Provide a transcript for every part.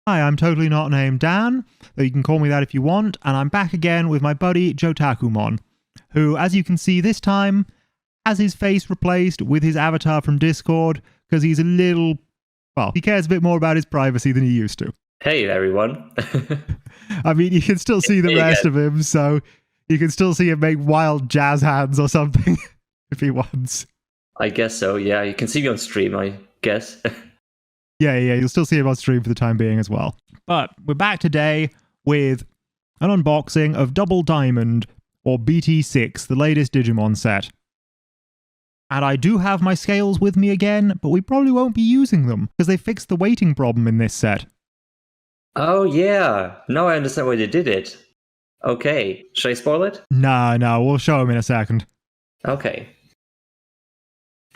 Hi, I'm totally not named Dan, though you can call me that if you want, and I'm back again with my buddy Jotakumon, who, as you can see this time, has his face replaced with his avatar from Discord, because he's a little... well, he cares a bit more about his privacy than he used to. Hey, everyone. I mean, you can still see the rest of him, so you can still see him make wild jazz hands or something, if he wants. I guess so, yeah. You can see me on stream, I guess. Yeah, you'll still see him on stream for the time being as well. But we're back today with an unboxing of Double Diamond, or BT6, the latest Digimon set. And I do have my scales with me again, but we probably won't be using them, because they fixed the weighting problem in this set. Oh, yeah. Now I understand why they did it. Okay. Should I spoil it? No, we'll show him in a second. Okay.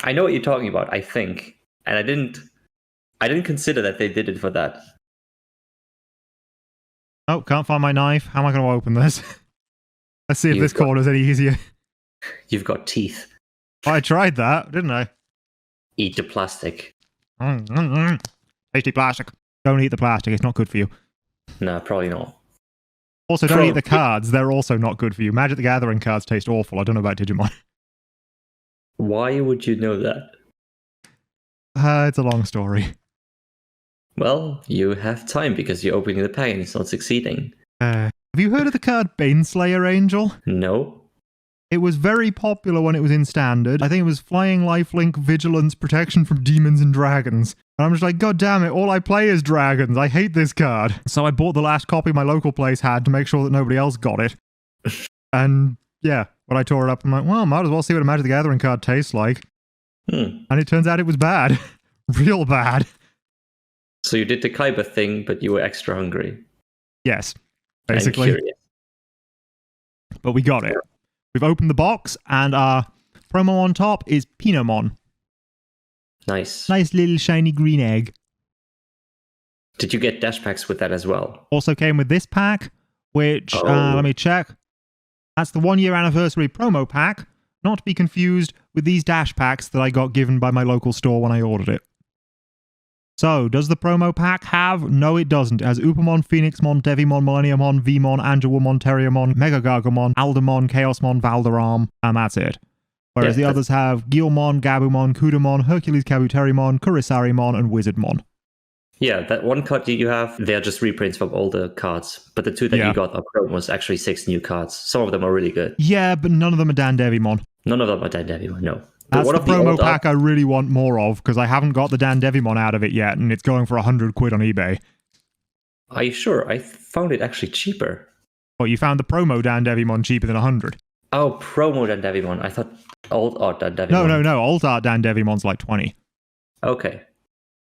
I know what you're talking about, I think. And I didn't consider that they did it for that. Oh, can't find my knife. How am I going to open this? Let's see if this corner's any easier. You've got teeth. I tried that, didn't I? Eat the plastic. Tasty plastic. Don't eat the plastic, it's not good for you. No, probably not. Also, don't eat the cards, they're also not good for you. Magic the Gathering cards taste awful, I don't know about Digimon. Why would you know that? It's a long story. Well, you have time because you're opening the pack and it's not succeeding. Have you heard of the card Baneslayer Angel? No. It was very popular when it was in Standard. I think it was Flying Lifelink, Vigilance, Protection from Demons and Dragons. And I'm just like, god damn it, all I play is dragons. I hate this card. So I bought the last copy my local place had to make sure that nobody else got it. And yeah, when I tore it up, I'm like, well, might as well see what a Magic the Gathering card tastes like. And it turns out it was bad. Real bad. So you did the Kaiba thing, but you were extra hungry. Yes, basically. But we got it. We've opened the box, and our promo on top is Phoenixmon. Nice. Nice little shiny green egg. Did you get dash packs with that as well? Also came with this pack, which, let me check. That's the 1 year anniversary promo pack, not to be confused with these dash packs that I got given by my local store when I ordered it. So, does the promo pack have? No, it doesn't. It has Upamon, Phoenixmon, Devimon, Millenniumon, Vmon, Angelwomon, Terriermon, Megagargamon, Aldamon, Chaosmon, Valderam, and that's it. Whereas the others have Guilmon, Gabumon, Kudamon, Hercules Kabuterimon, Kurisarimon, and Wizardmon. Yeah, that one card you have, they're just reprints from all the cards. But the two that you got are promos, actually 6 new cards. Some of them are really good. Yeah, but none of them are Dandevimon. None of them are Dandevimon, no. That's the promo pack I really want more of, because I haven't got the Dandevimon out of it yet, and it's going for 100 quid on eBay. Are you sure? I found it actually cheaper. Oh, you found the promo Dandevimon cheaper than 100? Oh, promo Dandevimon. I thought old art Dandevimon. No. Old art Dandevimon's like 20. Okay.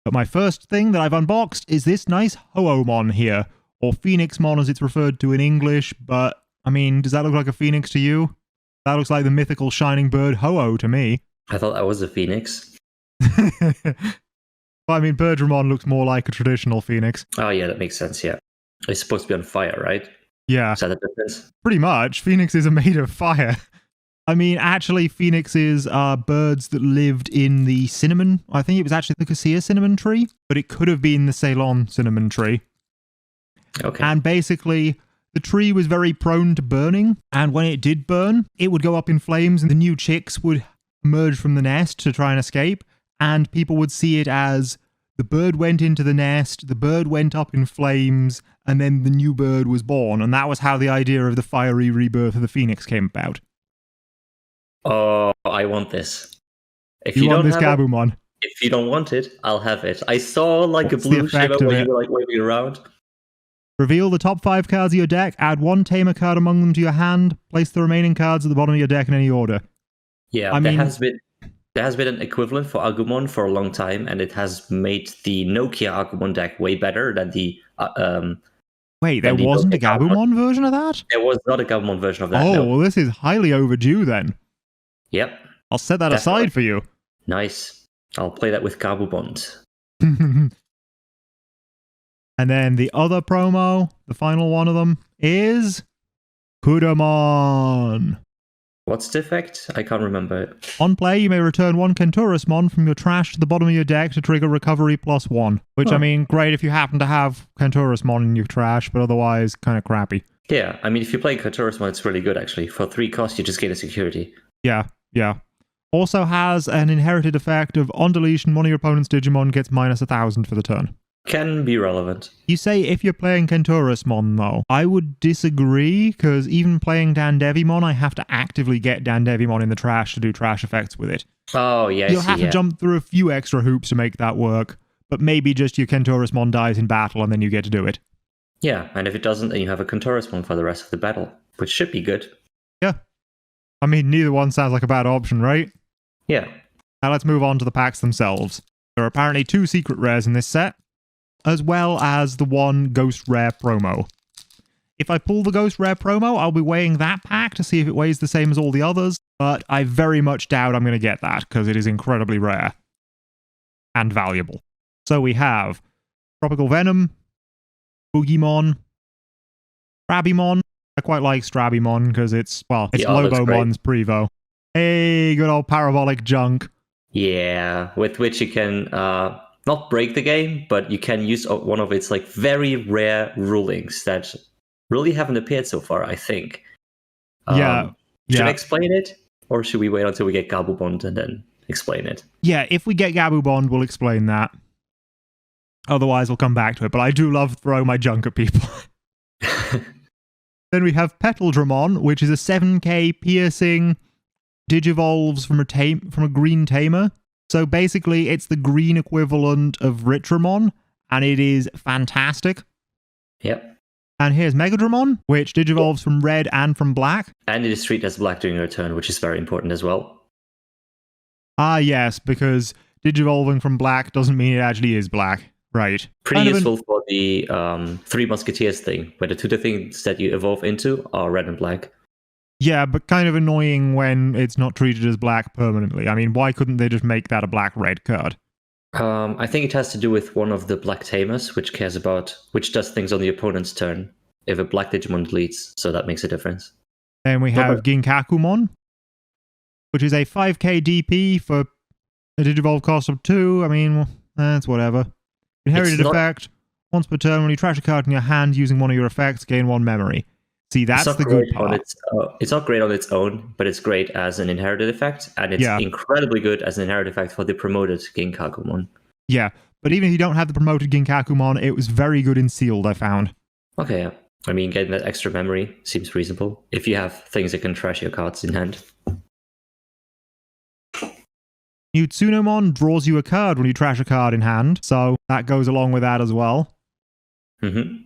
But my first thing that I've unboxed is this nice Hoomon here, or Phoenixmon as it's referred to in English, but, I mean, does that look like a phoenix to you? That looks like the mythical shining bird Ho-Oh to me. I thought that was a phoenix. Well, I mean, Birdramon looks more like a traditional phoenix. Oh yeah, that makes sense, yeah. It's supposed to be on fire, right? Yeah. Is that the difference? Pretty much. Phoenixes are made of fire. I mean, actually, phoenixes are birds that lived in the cinnamon. I think it was actually the cassia cinnamon tree, but it could have been the Ceylon cinnamon tree. Okay. And basically, the tree was very prone to burning, and when it did burn, it would go up in flames, and the new chicks would emerge from the nest to try and escape, and people would see it as the bird went into the nest, the bird went up in flames, and then the new bird was born, and that was how the idea of the fiery rebirth of the phoenix came about. Oh, I want this. If you want this Gabumon. If you don't want it, I'll have it. I saw like a blue shimmer when you were like waving around. Reveal the top 5 cards of your deck, add 1 Tamer card among them to your hand, place the remaining cards at the bottom of your deck in any order. Yeah, there has been an equivalent for Agumon for a long time, and it has made the Nokia Agumon deck way better than the... Wait, there wasn't a Gabumon version of that? There was not a Gabumon version of that, Oh, well, this is highly overdue then. Yep. I'll set that aside for you. Nice. I'll play that with Gabumon. And then the other promo, the final one of them, is Kudamon. What's the effect? I can't remember it. On play, you may return one Pulsemon from your trash to the bottom of your deck to trigger recovery +1. Which, I mean, great if you happen to have Pulsemon in your trash, but otherwise kind of crappy. Yeah, I mean, if you play Pulsemon, it's really good, actually. For 3 cost, you just gain a security. Yeah. Also has an inherited effect of, on deletion, one of your opponent's Digimon gets -1,000 for the turn. Can be relevant. You say if you're playing Pulsemon, though. I would disagree, because even playing Danjamin, I have to actively get Danjamin in the trash to do trash effects with it. Oh, yeah, You'll have to jump through a few extra hoops to make that work, but maybe just your Pulsemon dies in battle and then you get to do it. Yeah, and if it doesn't, then you have a Pulsemon for the rest of the battle, which should be good. Yeah. I mean, neither one sounds like a bad option, right? Yeah. Now let's move on to the packs themselves. There are apparently 2 secret rares in this set, as well as the 1 Ghost Rare promo. If I pull the Ghost Rare promo, I'll be weighing that pack to see if it weighs the same as all the others, but I very much doubt I'm going to get that, because it is incredibly rare. And valuable. So we have Tropical Venom, Boogimon, Strabimon. I quite like Strabimon, because it's Lobomon's Prevo. Hey, good old parabolic junk. Yeah, with which you can... not break the game, but you can use one of its like very rare rulings that really haven't appeared so far, I think. Should I explain it? Or should we wait until we get Gabubond and then explain it? Yeah, if we get Gabubond, we'll explain that. Otherwise, we'll come back to it, but I do love throwing my junk at people. Then we have Petal-Dramon, which is a 7k piercing Digivolves from a green tamer. So basically, it's the green equivalent of Ritramon, and it is fantastic. Yep. And here's Megadramon, which digivolves from red and from black. And it is treated as black during your turn, which is very important as well. Ah, yes, because digivolving from black doesn't mean it actually is black. Right. Pretty useful for the 3 Musketeers thing, where the 2 things that you evolve into are red and black. Yeah, but kind of annoying when it's not treated as black permanently. I mean, why couldn't they just make that a black-red card? I think it has to do with one of the black tamers, which does things on the opponent's turn if a black Digimon deletes, so that makes a difference. Then we have Gigakumon, which is a 5k DP for a Digivolve cost of 2. I mean, that's whatever. Inherited effect. Once per turn, when you trash a card in your hand using one of your effects, gain 1 memory. See, that's the good part. It's not great on its own, but it's great as an inherited effect, and it's incredibly good as an inherited effect for the promoted Ginkakumon. Yeah, but even if you don't have the promoted Ginkakumon, it was very good in sealed, I found. Okay, yeah. I mean, getting that extra memory seems reasonable, if you have things that can trash your cards in hand. Tsunomon draws you a card when you trash a card in hand, so that goes along with that as well. Mm-hmm.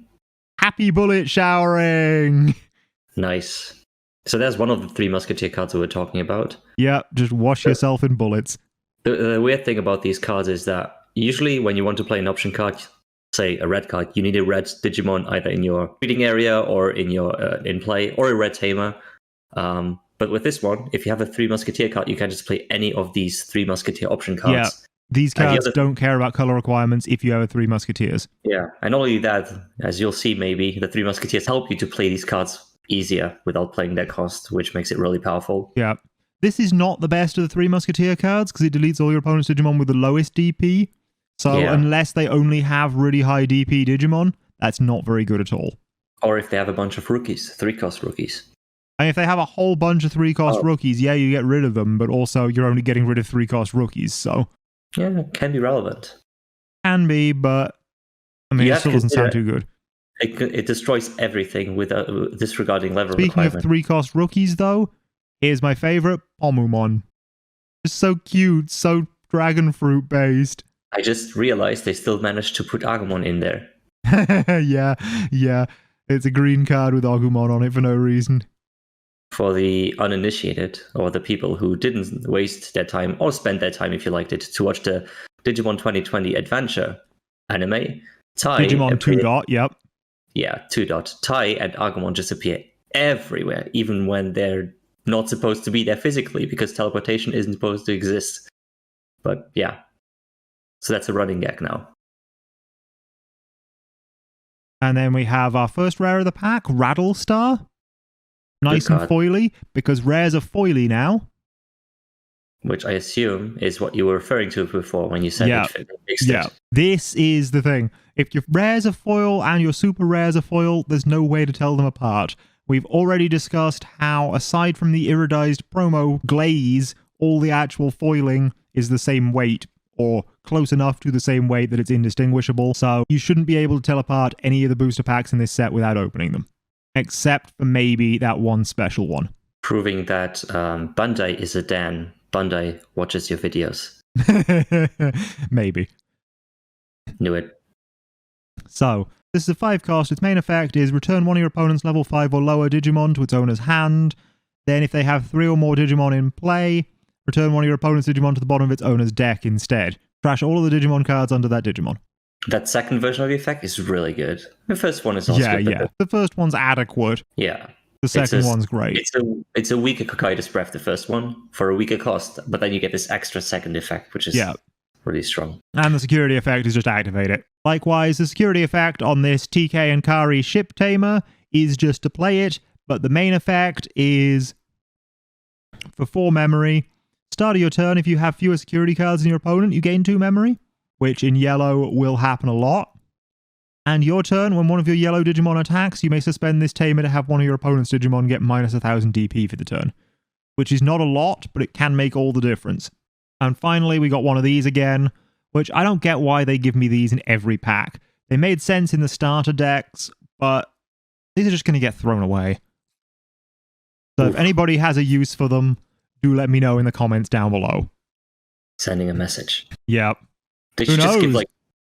Happy bullet showering! Nice. So there's one of the 3 Musketeer cards we were talking about. Yeah, just wash yourself in bullets. The weird thing about these cards is that usually when you want to play an option card, say a red card, you need a red Digimon either in your reading area or in your in play, or a red tamer. But with this one, if you have a 3 Musketeer card, you can just play any of these 3 Musketeer option cards. Yeah. These cards don't care about color requirements if you have a 3 Musketeers. Yeah, and not only that, as you'll see maybe, the 3 Musketeers help you to play these cards easier without playing their cost, which makes it really powerful. Yeah. This is not the best of the 3 Musketeer cards, because it deletes all your opponent's Digimon with the lowest DP. So unless they only have really high DP Digimon, that's not very good at all. Or if they have a bunch of rookies, 3-cost rookies. And if they have a whole bunch of 3-cost rookies, yeah, you get rid of them, but also you're only getting rid of 3-cost rookies, so... Yeah, it can be relevant. Can be, but I mean, it still doesn't sound too good. It destroys everything without disregarding level Speaking requirement. of 3-cost rookies, though, here's my favorite, Omnimon. Just so cute, so dragon fruit based. I just realized they still managed to put Agumon in there. yeah. It's a green card with Agumon on it for no reason. For the uninitiated, or the people who didn't waste their time, or spend their time if you liked it, to watch the Digimon 2020 Adventure anime, Tai... Digimon 2 dot, yep. Yeah, 2 dot. Tai and Agumon just appear everywhere, even when they're not supposed to be there physically, because teleportation isn't supposed to exist. But yeah. So that's a running gag now. And then we have our first rare of the pack, Rattlestar. Nice and foily, because rares are foily now. Which I assume is what you were referring to before when you said it fixed it. This is the thing. If your rares are foil and your super rares are foil, there's no way to tell them apart. We've already discussed how, aside from the iridized promo glaze, all the actual foiling is the same weight, or close enough to the same weight that it's indistinguishable, so you shouldn't be able to tell apart any of the booster packs in this set without opening them. Except for maybe that one special one. Proving that Bandai is a Dan. Bandai watches your videos. Maybe. Knew it. So, this is a 5-cost. Its main effect is return one of your opponent's level 5 or lower Digimon to its owner's hand. Then, if they have 3 or more Digimon in play, return one of your opponent's Digimon to the bottom of its owner's deck instead. Trash all of the Digimon cards under that Digimon. That second version of the effect is really good. The first one is also good. Yeah. The first one's adequate. Yeah. The second one's great. It's a weaker Cocytus Breath, the first one, for a weaker cost, but then you get this extra second effect, which is really strong. And the security effect is just activate it. Likewise, the security effect on this TK and Kari ship tamer is just to play it, but the main effect is for 4 memory. Start of your turn, if you have fewer security cards than your opponent, you gain 2 memory, which in yellow will happen a lot. And your turn, when one of your yellow Digimon attacks, you may suspend this tamer to have one of your opponent's Digimon get minus 1000 DP for the turn. Which is not a lot, but it can make all the difference. And finally, we got one of these again, which I don't get why they give me these in every pack. They made sense in the starter decks, but these are just going to get thrown away. So if anybody has a use for them, do let me know in the comments down below. Sending a message. Yep. They should just give like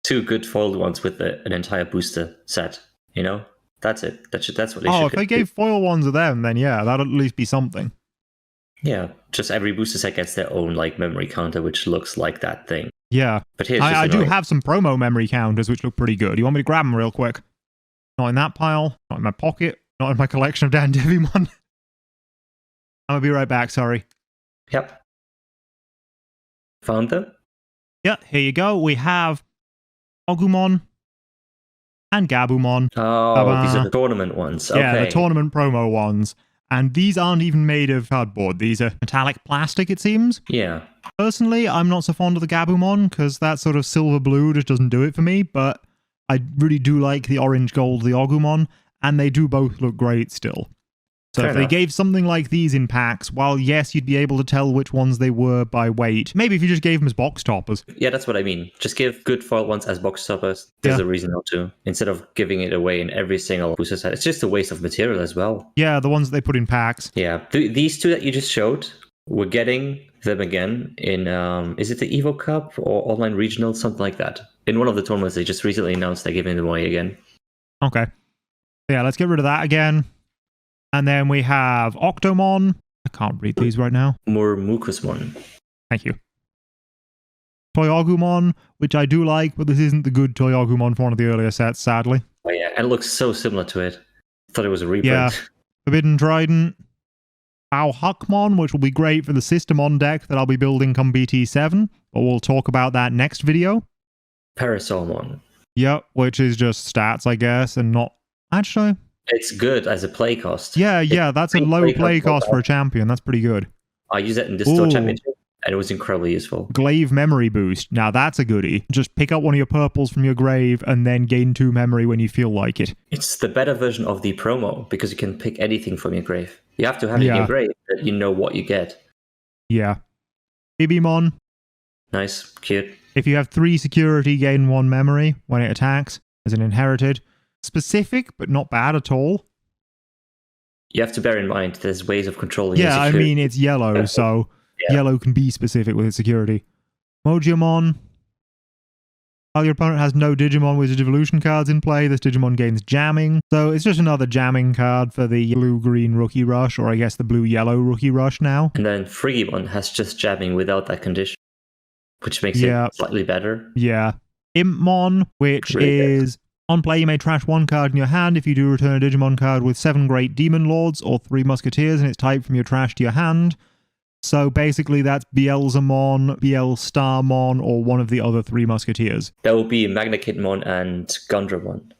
2 good foiled ones with an entire booster set, you know? That's it. That's what they should do. Oh, if they gave foil ones of them, then yeah, that'd at least be something. Yeah, just every booster set gets their own like memory counter, which looks like that thing. Yeah. But here's I do have some promo memory counters, which look pretty good. You want me to grab them real quick? Not in that pile, not in my pocket, not in my collection of Danjamin. I'm gonna be right back, sorry. Yep. Found them? Yeah, here you go. We have Ogumon and Gabumon. Oh, these are the tournament ones. Okay. Yeah, the tournament promo ones. And these aren't even made of cardboard. These are metallic plastic, it seems. Yeah. Personally, I'm not so fond of the Gabumon, because that sort of silver-blue just doesn't do it for me, but I really do like the orange-gold, the Ogumon, and they do both look great still. So if they gave something like these in packs, while yes, you'd be able to tell which ones they were by weight, maybe if you just gave them as box toppers. Yeah, that's what I mean. Just give good foil ones as box toppers. There's a reason not to. Instead of giving it away in every single booster set. It's just a waste of material as well. Yeah, the ones that they put in packs. Yeah. These 2 that you just showed, we're getting them again in, is it the Evo Cup or Online Regional? Something like that. In one of the tournaments, they just recently announced they're giving them away again. Okay. Yeah, let's get rid of that again. And then we have Octomon. I can't read these right now. Murmukusmon. Thank you. Toyogumon, which I do like, but this isn't the good Toyogumon for one of the earlier sets, sadly. Oh yeah, and it looks so similar to it. I thought it was a reprint. Yeah. Forbidden Trident. Hackmon, which will be great for the Systemon deck that I'll be building come BT7, but we'll talk about that next video. Parasolmon. Yep, which is just stats, I guess, and not... Actually... It's good as a play cost. Yeah, that's a low play cost for a champion. That's pretty good. I used it in this Store Championship, and it was incredibly useful. Glaive memory boost. Now that's a goodie. Just pick up one of your purples from your grave and then gain 2 memory when you feel like it. It's the better version of the promo, because you can pick anything from your grave. You have to have it in your grave that you know what you get. Yeah. Digimon. Nice, cute. If you have 3 security, gain 1 memory when it attacks as an inherited. Specific, but not bad at all. You have to bear in mind there's ways of controlling. Yeah, I mean it's yellow, so yellow can be specific with its security. Majiramon. While your opponent has no Digimon Wizard Evolution cards in play, this Digimon gains jamming. So it's just another jamming card for the blue-green Rookie Rush, or I guess the blue-yellow Rookie Rush now. And then Frigimon has just jamming without that condition, which makes it slightly better. Yeah. Impmon, which is... On play, you may trash 1 card in your hand. If you do, return a Digimon card with 7 Great Demon Lords or 3 Musketeers and its type from your trash to your hand. So basically that's Beelzemon, Starmon, or one of the other 3 Musketeers. That will be Magnakidmon and Gundramon.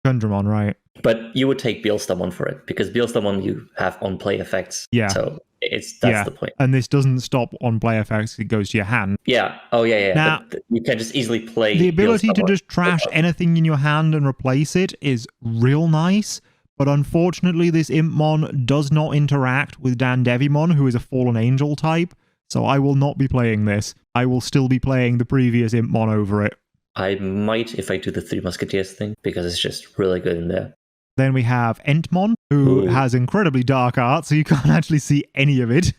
Gundramon, right. But you would take Beelstamon for it, because Beelstamon you have on-play effects. Yeah. So that's the point. And this doesn't stop on-play effects, it goes to your hand. Yeah. Oh, yeah. Now, but you can just easily play the ability to Beelstamon. just trash anything in your hand and replace it is real nice, but unfortunately this Impmon does not interact with Dandevimon, who is a Fallen Angel type, so I will not be playing this. I will still be playing the previous Impmon over it. I might if I do the Three Musketeers thing, because it's just really good in there. Then we have Entmon, who has incredibly dark art, so you can't actually see any of it.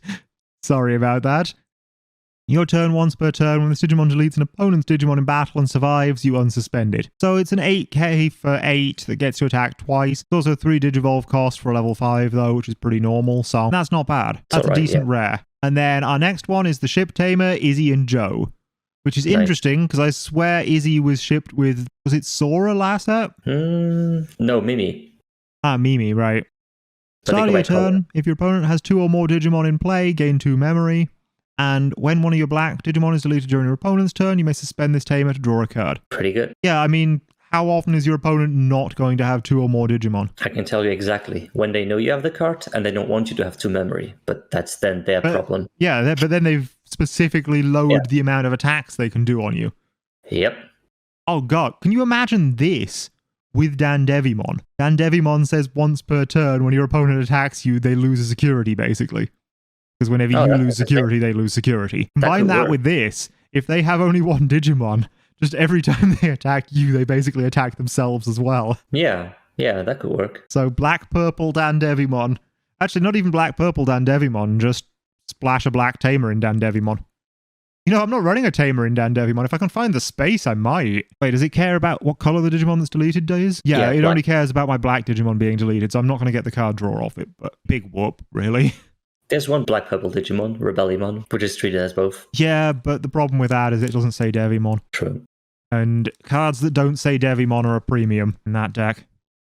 Sorry about that. Your turn once per turn. When this Digimon deletes an opponent's Digimon in battle and survives, you unsuspend it. So it's an 8k for 8 that gets you attacked twice. It's also a 3 Digivolve cost for a level 5 though, which is pretty normal, so that's not bad. That's a decent rare. And then our next one is the Ship Tamer, Izzy and Joe, which is interesting because I swear Izzy was shipped with, was it Sora last set? No, Mimi. Ah, Mimi, right. Start of your turn, if your opponent has 2 or more Digimon in play, gain 2 memory. And when one of your black Digimon is deleted during your opponent's turn, you may suspend this Tamer to draw a card. Pretty good. Yeah, I mean, how often is your opponent not going to have 2 or more Digimon? I can tell you exactly. When they know you have the card and they don't want you to have 2 memory. But that's then their problem. Yeah, but then they've specifically lowered the amount of attacks they can do on you. Yep. Oh god, can you imagine this with Dandevimon? Dandevimon says once per turn, when your opponent attacks you, they lose a security, basically. Because whenever you lose security, they lose security. Combine that with this, if they have only 1 Digimon, just every time they attack you, they basically attack themselves as well. Yeah, that could work. So black-purple Dandevimon. Actually, not even black-purple Dandevimon, just splash a black Tamer in Dandevimon. You know, I'm not running a Tamer in Dandevimon. If I can find the space, I might. Wait, does it care about what color the Digimon that's deleted is? Yeah, it only cares about my black Digimon being deleted, so I'm not going to get the card draw off it, but big whoop, really. There's one black-purple Digimon, Rebellymon, which is treated as both. Yeah, but the problem with that is it doesn't say Devimon. True. And cards that don't say Devimon are a premium in that deck.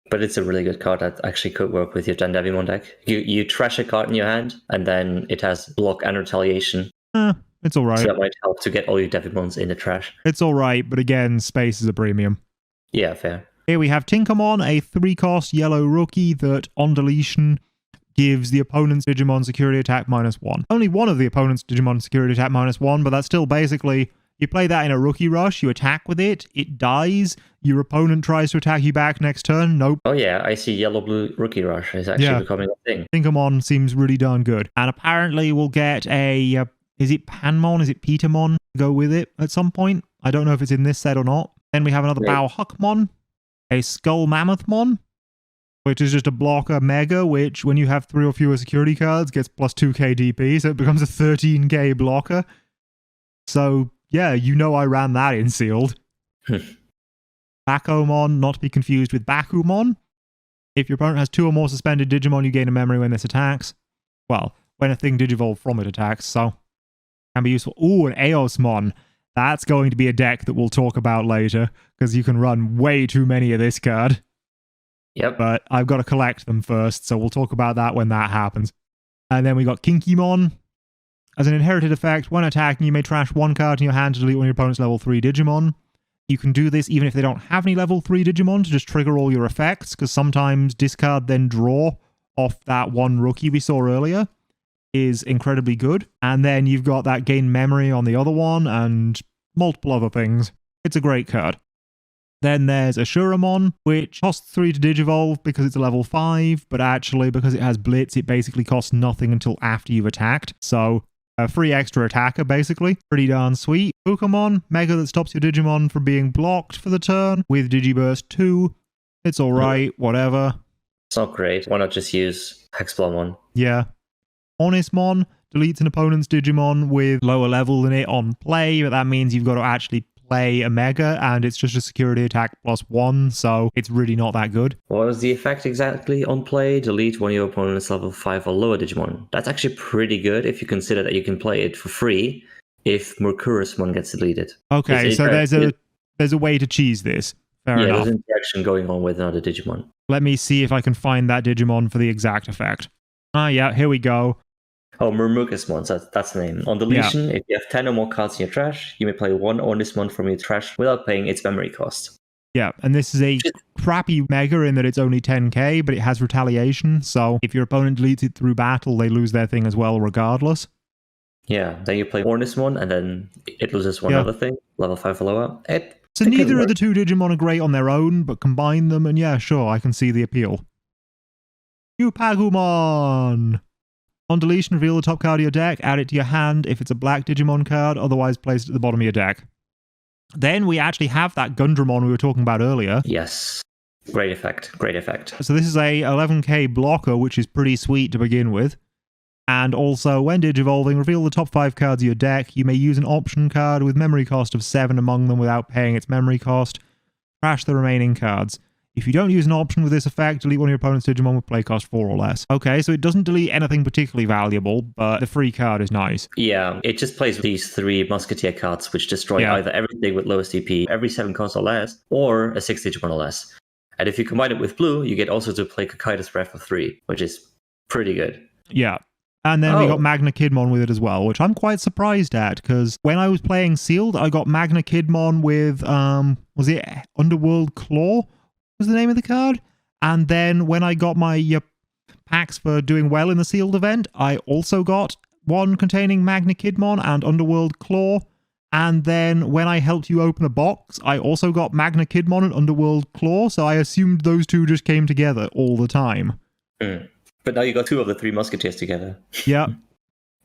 But it's a really good card that actually could work with your Dandevimon deck. You trash a card in your hand, and then it has block and retaliation. It's alright. So that might help to get all your Devimons in the trash. It's alright, but again, space is a premium. Yeah, fair. Here we have Tinkermon, a 3-cost yellow rookie that, on deletion, gives the opponent's Digimon security attack -1. Only one of the opponent's Digimon security attack -1, but that's still basically, you play that in a rookie rush, you attack with it dies, your opponent tries to attack you back next turn, nope. Oh yeah, I see yellow-blue rookie rush is actually becoming a thing. Tinkermon seems really darn good. And apparently we'll get a, is it Panmon, is it Petermon to go with it at some point? I don't know if it's in this set or not. Then we have another Bow Huckmon, a Skull Mammothmon, which is just a blocker mega, which when you have 3 or fewer security cards gets plus 2k DP, so it becomes a 13k blocker. So yeah, you know I ran that in sealed. Bakomon, not to be confused with Bakumon. If your opponent has 2 or more suspended Digimon, you gain a memory when this attacks. Well, when a thing Digivolve from it attacks, so can be useful. Ooh, an Eosmon. That's going to be a deck that we'll talk about later, because you can run way too many of this card. Yep. But I've got to collect them first, so we'll talk about that when that happens. And then we got Kinkymon. As an inherited effect, when attacking, you may trash 1 card in your hand to delete one of your opponent's level 3 Digimon. You can do this even if they don't have any level 3 Digimon to just trigger all your effects, because sometimes discard then draw off that one rookie we saw earlier is incredibly good. And then you've got that gain memory on the other one and multiple other things. It's a great card. Then there's a Shuramon, which costs 3 to Digivolve because it's a level 5, but actually because it has Blitz, it basically costs nothing until after you've attacked. So a free extra attacker, basically. Pretty darn sweet. Pokemon, Mega that stops your Digimon from being blocked for the turn with Digiburst 2. It's alright, whatever. It's not great. Why not just use Hexbloodmon? Yeah. Omnismon deletes an opponent's Digimon with lower level than it on play, but that means you've got to actually play a Mega, and it's just a security attack +1, so it's really not that good. What was the effect exactly on play? Delete one of your opponent's level 5 or lower Digimon. That's actually pretty good if you consider that you can play it for free if Mercurusmon gets deleted. Okay, so there's a way to cheese this. Fair enough. There's interaction going on with another Digimon. Let me see if I can find that Digimon for the exact effect. Ah, yeah, here we go. Oh, Murmukusmon, that's the name. On deletion, if you have 10 or more cards in your trash, you may play 1 Omnismon from your trash without paying its memory cost. Yeah, and this is a crappy mega in that it's only 10k, but it has retaliation, so if your opponent deletes it through battle, they lose their thing as well regardless. Yeah, then you play Phoenixmon, and then it loses one other thing, level 5 follow-up. So neither of the two Digimon are great on their own, but combine them, and yeah, sure, I can see the appeal. Jotakumon! On deletion, reveal the top card of your deck, add it to your hand if it's a black Digimon card, otherwise place it at the bottom of your deck. Then we actually have that Gundramon we were talking about earlier. Yes. Great effect. Great effect. So this is a 11k blocker, which is pretty sweet to begin with. And also, when Digivolving, reveal the top 5 cards of your deck. You may use an option card with memory cost of 7 among them without paying its memory cost. Trash the remaining cards. If you don't use an option with this effect, delete one of your opponent's Digimon with play cost 4 or less. Okay, so it doesn't delete anything particularly valuable, but the free card is nice. Yeah, it just plays these 3 Musketeer cards, which destroy either everything with lowest DP, every 7 cost or less, or a 6 Digimon or less. And if you combine it with blue, you get also to play Kakaida's Breath for 3, which is pretty good. Yeah. And then we got Magna Kidmon with it as well, which I'm quite surprised at, because when I was playing Sealed, I got Magna Kidmon with, was it Underworld Claw? Was the name of the card? And then when I got my packs for doing well in the Sealed event, I also got one containing Magna Kidmon and Underworld Claw. And then when I helped you open a box, I also got Magna Kidmon and Underworld Claw, so I assumed those two just came together all the time. But now you got 2 of the 3 Musketeers together. Yeah.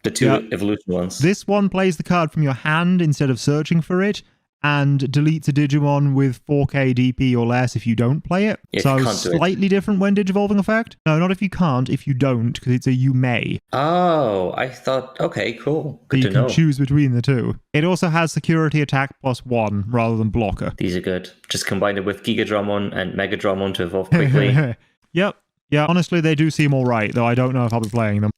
The 2 evolution ones. This one plays the card from your hand instead of searching for it, and deletes a Digimon with 4k DP or less if you don't play it. So slightly different when Digivolving effect. No, not if you can't, if you don't, because it's a you may. Oh, I thought, okay, cool. Good to know. You can choose between the two. It also has security attack +1 rather than blocker. These are good. Just combine it with Giga Dramon and Megadramon to evolve quickly. Yep. Yeah, honestly, they do seem alright, though I don't know if I'll be playing them.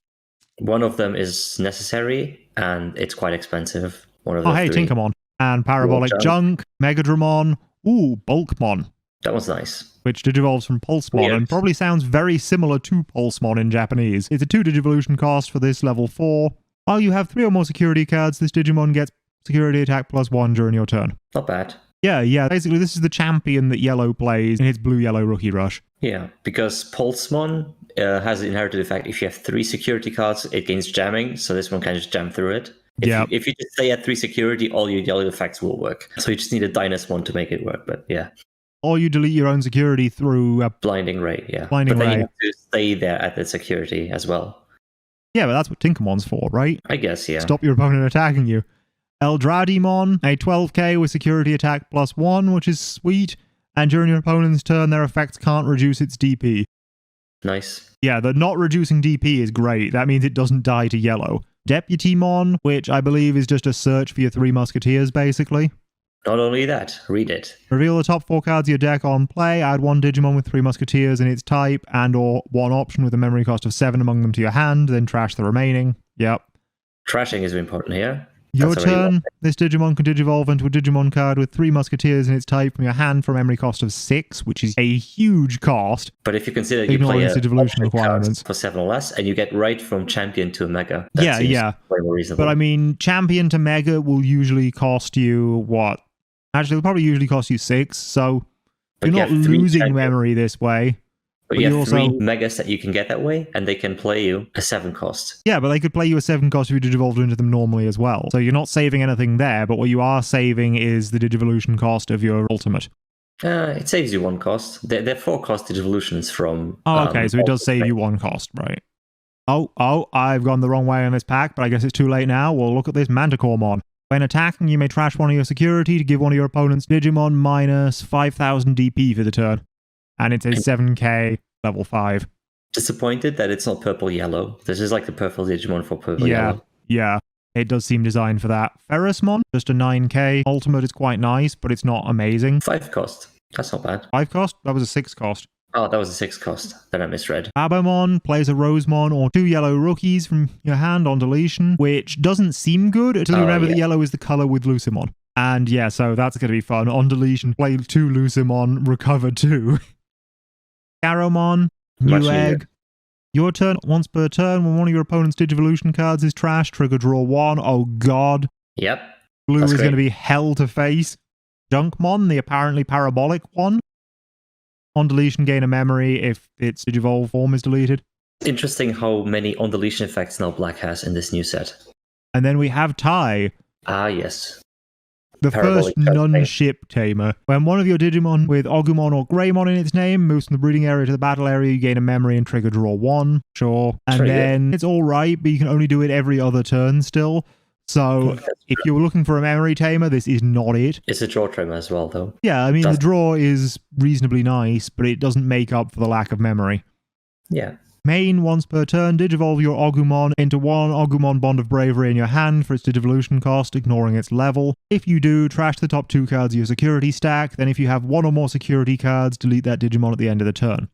One of them is necessary, and it's quite expensive. One of the 3. Tinkermon. And Parabolic Junk, Megadramon, Bulkmon. That was nice. Which digivolves from Pulsemon and probably sounds very similar to Pulsemon in Japanese. It's a 2 digivolution cost for this level 4. While you have 3 or more security cards, this Digimon gets security attack +1 during your turn. Not bad. Yeah. Basically, this is the champion that Yellow plays in its Blue-Yellow Rookie Rush. Yeah, because Pulsemon has the inherited effect. If you have 3 security cards, it gains jamming, so this one can just jam through it. If you just stay at 3 security, all your yellow effects will work. So you just need a Dynasmon to make it work, but yeah. Or you delete your own security through... Blinding Ray, yeah. Blinding Ray. But then you have to stay there at the security as well. Yeah, but that's what Tinkermon's for, right? I guess, yeah. Stop your opponent attacking you. Eldradimon, a 12k with security attack +1, which is sweet. And during your opponent's turn, their effects can't reduce its DP. Nice. Yeah, the not reducing DP is great. That means it doesn't die to yellow. Deputymon, which I believe is just a search for your 3 Musketeers, basically. Not only that, read it. Reveal the top 4 cards of your deck on play, add 1 Digimon with 3 Musketeers in its type, and or 1 option with a memory cost of 7 among them to your hand, then trash the remaining. Yep. Trashing is important here. Your turn, this Digimon can digivolve into a Digimon card with 3 Musketeers in its type from your hand for a memory cost of 6, which is a huge cost. But if you consider you play a requirements for 7 or less, and you get right from Champion to a Mega, that seems way more reasonable. But I mean, Champion to Mega will usually cost you, what? Actually, it'll probably usually cost you 6, so you're not losing memory this way. But you have 3 Megas that you can get that way, and they can play you a 7 cost. Yeah, but they could play you a 7 cost if you digivolved into them normally as well. So you're not saving anything there, but what you are saving is the digivolution cost of your ultimate. It saves you 1 cost. They're 4 cost digivolutions from... Oh, okay, so it does save you 1 cost, right. Oh, I've gone the wrong way on this pack, but I guess it's too late now. We'll look at this Manticore Mod. When attacking, you may trash one of your security to give one of your opponent's Digimon minus 5,000 DP for the turn. And it's a 7k level 5. Disappointed that it's not purple-yellow. This is like the purple Digimon for purple-yellow. Yeah. It does seem designed for that. Phoenixmon, just a 9k. Ultimate is quite nice, but it's not amazing. 5 cost. That's not bad. 5 cost? That was a 6 cost. Oh, that was a 6 cost. Then I misread. Mamma Mon plays a Rosemon or 2 yellow rookies from your hand on deletion, which doesn't seem good until you remember that yellow is the color with Lucimon. And yeah, so that's going to be fun. On deletion, play 2 Lucimon, recover 2. Gigadramon, new egg. Your turn, once per turn, when one of your opponent's Digivolution cards is trashed, trigger draw 1. Oh god. Yep. Blue is going to be hell to face. Junkmon, the apparently parabolic one. On deletion, gain a memory if its Digivolve form is deleted. Interesting how many on deletion effects now Black has in this new set. And then we have Tai. Ah, yes. The Parabolic first Junkmon. non-ship tamer. When one of your Digimon with Agumon or Greymon in its name moves from the breeding area to the battle area, you gain a memory and trigger draw 1. Sure. And Pretty then good. it's alright, but you can only do it every other turn still. So if you're looking for a memory tamer, this is not it. It's a draw trimmer as well, though. Yeah, I mean, the draw is reasonably nice, but it doesn't make up for the lack of memory. Yeah. Main, once per turn, Digivolve your Agumon into one Agumon Bond of Bravery in your hand for its Digivolution cost, ignoring its level. If you do, trash the top 2 cards of your security stack, then if you have 1 or more security cards, delete that Digimon at the end of the turn.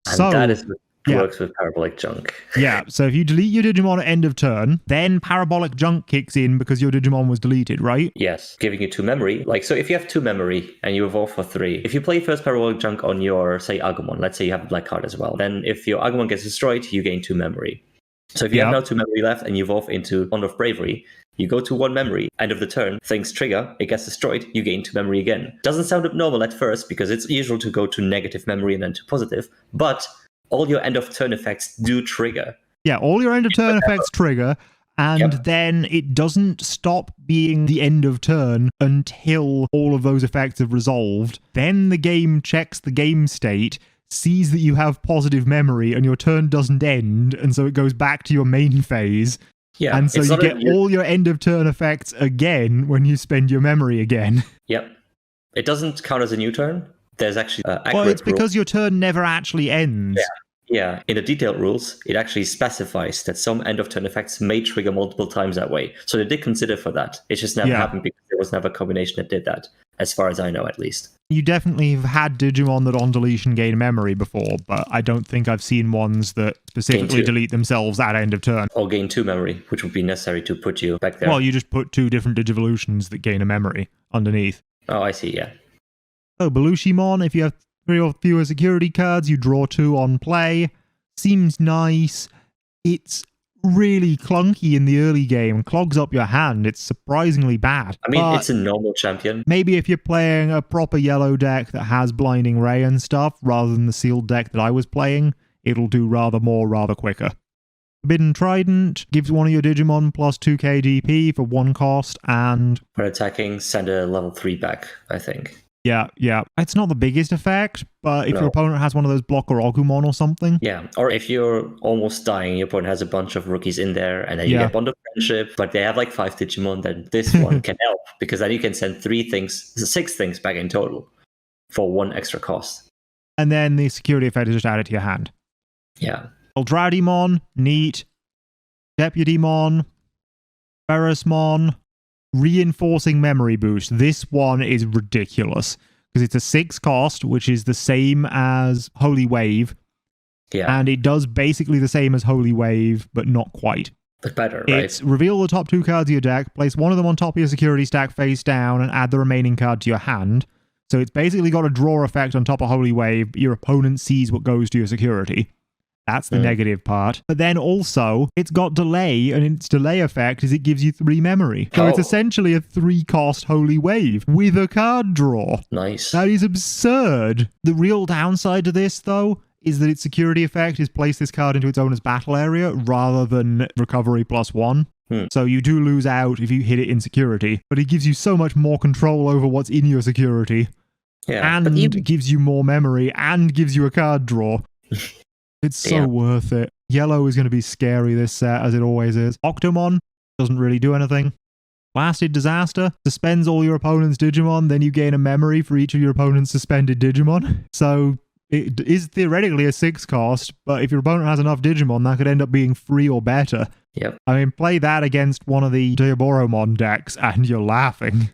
And that is what works with Parabolic Junk. Yeah, so if you delete your Digimon at end of turn, then Parabolic Junk kicks in because your Digimon was deleted, right? Yes, giving you 2 memory. Like, so if you have 2 memory and you evolve for 3, if you play first Parabolic Junk on your, say, Agumon, let's say you have a black card as well, then if your Agumon gets destroyed, you gain 2 memory. So if you have now 2 memory left and you evolve into Bond of Bravery, you go to 1 memory, end of the turn, things trigger, it gets destroyed, you gain 2 memory again. Doesn't sound abnormal at first because it's usual to go to negative memory and then to positive, but all your end of turn effects do trigger. Yeah, all your end of turn effects trigger, and then it doesn't stop being the end of turn until all of those effects have resolved. Then the game checks the game state, sees that you have positive memory, and your turn doesn't end, and so it goes back to your main phase. Yeah, and so you get all your end of turn effects again when you spend your memory again. Yep. It doesn't count as a new turn. There's actually well, it's because your turn never actually ends. Yeah. In the detailed rules, it actually specifies that some end of turn effects may trigger multiple times that way. So they did consider for that. It just never happened because there was never a combination that did that, as far as I know, at least. You definitely have had Digimon that on deletion gain memory before, but I don't think I've seen ones that specifically delete themselves at end of turn. Or gain 2 memory, which would be necessary to put you back there. Well, you just put 2 different Digivolutions that gain a memory underneath. Oh, I see, yeah. So, Belushimon, if you have 3 or fewer security cards, you draw 2 on play. Seems nice. It's really clunky in the early game, clogs up your hand. It's surprisingly bad. I mean, it's a normal champion. Maybe if you're playing a proper yellow deck that has Blinding Ray and stuff, rather than the sealed deck that I was playing, it'll do rather more, rather quicker. Forbidden Trident gives one of your Digimon plus 2k DP for 1 cost, and when attacking, send a level 3 back, I think. Yeah. It's not the biggest effect, but if your opponent has one of those blocker Agumon or something. Yeah, or if you're almost dying, your opponent has a bunch of rookies in there, and then you get Bond of Friendship, but they have like 5 Digimon, then this one can help, because then you can send 6 things back in total for 1 extra cost. And then the security effect is just added to your hand. Yeah. Eldraudimon, neat. Deputymon, Pherismon, Reinforcing Memory Boost. This one is ridiculous because it's a 6 cost, which is the same as Holy Wave. Yeah. And it does basically the same as Holy Wave, but not quite. But better, right? It's reveal the top 2 cards of your deck, place one of them on top of your security stack face down, and add the remaining card to your hand. So it's basically got a draw effect on top of Holy Wave, but your opponent sees what goes to your security. That's the negative part. But then also, it's got delay, and its delay effect is it gives you 3 memory. So it's essentially a 3-cost Holy Wave with a card draw. Nice. That is absurd. The real downside to this, though, is that its security effect is place this card into its owner's battle area rather than recovery +1. So you do lose out if you hit it in security, but it gives you so much more control over what's in your security. Yeah, and gives you more memory and gives you a card draw. It's so worth it. Yellow is going to be scary this set, as it always is. Octomon doesn't really do anything. Blasted Disaster suspends all your opponent's Digimon, then you gain a memory for each of your opponent's suspended Digimon. So it is theoretically a 6 cost, but if your opponent has enough Digimon, that could end up being 3 or better. Yep. I mean, play that against one of the Diaboromon decks, and you're laughing.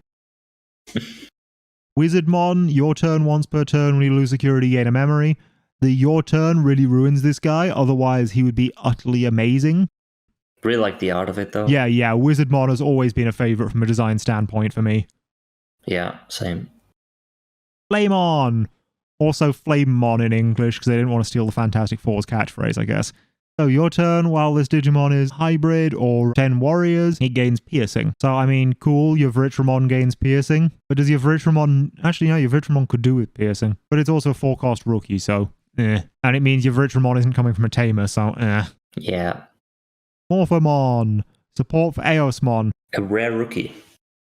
Wizardmon, your turn once per turn when you lose security, gain a memory. The your turn really ruins this guy, otherwise he would be utterly amazing. Really like the art of it, though. Yeah, Wizardmon has always been a favourite from a design standpoint for me. Yeah, same. Flamon! Also Flamemon in English, because they didn't want to steal the Fantastic Four's catchphrase, I guess. So your turn, while this Digimon is hybrid or 10 warriors, it gains piercing. So, I mean, cool, your Vitramon gains piercing. But does your Vitramon... Actually, no, your Vitramon could do with piercing. But it's also a 4-cost rookie, so... And it means your Vitramon isn't coming from a tamer, so Yeah. Morphomon. Support for Eosmon. A rare rookie.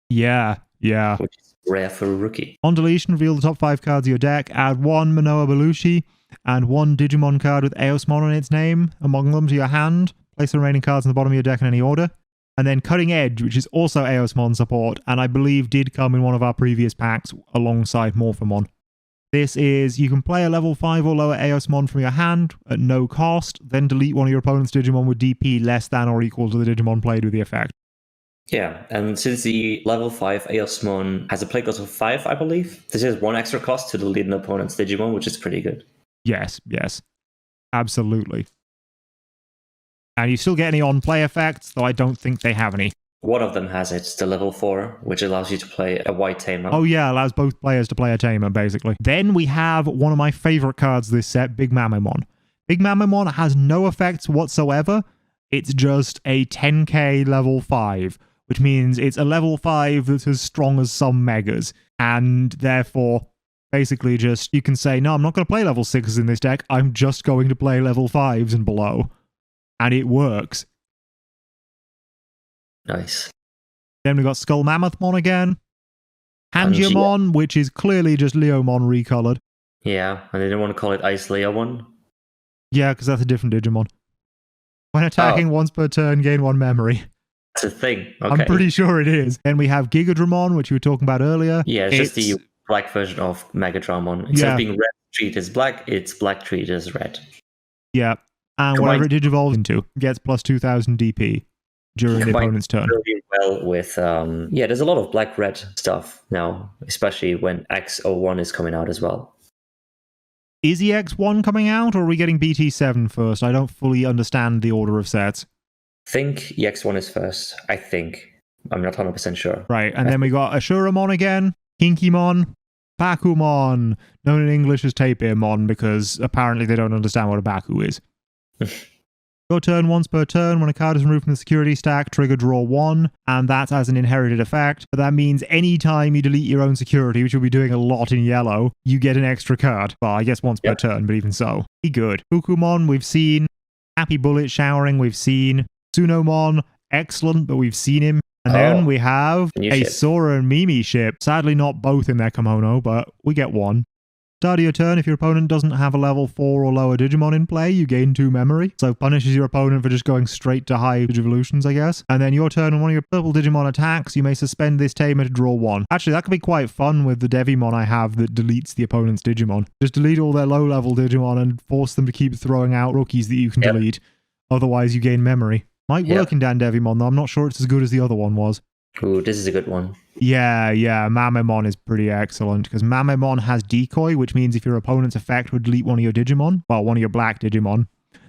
Yeah. Which is rare for a rookie. On deletion, reveal the top 5 cards of your deck. Add 1 Manoa Belushi and 1 Digimon card with Eosmon on its name among them to your hand. Place the remaining cards on the bottom of your deck in any order. And then Cutting Edge, which is also Eosmon support, and I believe did come in one of our previous packs alongside Morphomon. This is, you can play a level 5 or lower Eosmon from your hand at no cost, then delete one of your opponent's Digimon with DP less than or equal to the Digimon played with the effect. Yeah, and since the level 5 Eosmon has a play cost of 5, I believe, this is 1 extra cost to delete an opponent's Digimon, which is pretty good. Yes. Absolutely. And you still get any on-play effects, though I don't think they have any. One of them has it, the level 4, which allows you to play a white tamer. Oh yeah, allows both players to play a tamer, basically. Then we have one of my favorite cards this set, Big Mamma Mon. Big Mamma Mon has no effects whatsoever. It's just a 10k level 5, which means it's a level 5 that's as strong as some megas. And therefore, basically just, you can say, no, I'm not going to play level 6s in this deck, I'm just going to play level 5s and below. And it works. Nice. Then we got Skull Mammothmon again. Danjamin, which is clearly just Leomon recolored. Yeah, and they didn't want to call it Ice Leomon. Yeah, because that's a different Digimon. When attacking once per turn, gain 1 memory. That's a thing. Okay. I'm pretty sure it is. Then we have Gigadramon, which you were talking about earlier. Yeah, it's just the black version of Megadramon. Instead of being red treated as black, it's black treated as red. Yeah, and whatever it digivolves into gets plus 2000 DP during the opponent's turn. Really well with, there's a lot of black-red stuff now, especially when X01 is coming out as well. Is EX1 coming out, or are we getting BT7 first? I don't fully understand the order of sets. I think EX1 is first, I think. I'm not 100% sure. Right, and then we got a Shuramon again, Kinkymon, Bakumon, known in English as Tapirmon, because apparently they don't understand what a Baku is. Your turn once per turn. When a card is removed from the security stack, trigger draw 1, and that's as an inherited effect. But that means any time you delete your own security, which you'll be doing a lot in yellow, you get an extra card. Well, I guess once per turn, but even so. Be good. Hukumon, we've seen. Happy Bullet Showering, we've seen. Tsunomon, excellent, but we've seen him. And then we have a Sora and Mimi ship. Sadly, not both in their kimono, but we get one. Start of your turn, if your opponent doesn't have a level 4 or lower Digimon in play, you gain 2 memory. So punishes your opponent for just going straight to high Digivolutions, I guess. And then your turn, when one of your purple Digimon attacks, you may suspend this tamer to draw 1. Actually, that could be quite fun with the Devimon I have that deletes the opponent's Digimon. Just delete all their low-level Digimon and force them to keep throwing out rookies that you can delete. Otherwise, you gain memory. Might work in Dandevimon, though. I'm not sure it's as good as the other one was. Ooh, this is a good one. Yeah, Mamma Mon is pretty excellent, because Mamma Mon has Decoy, which means if your opponent's effect would delete one of your Digimon, well, one of your black Digimon,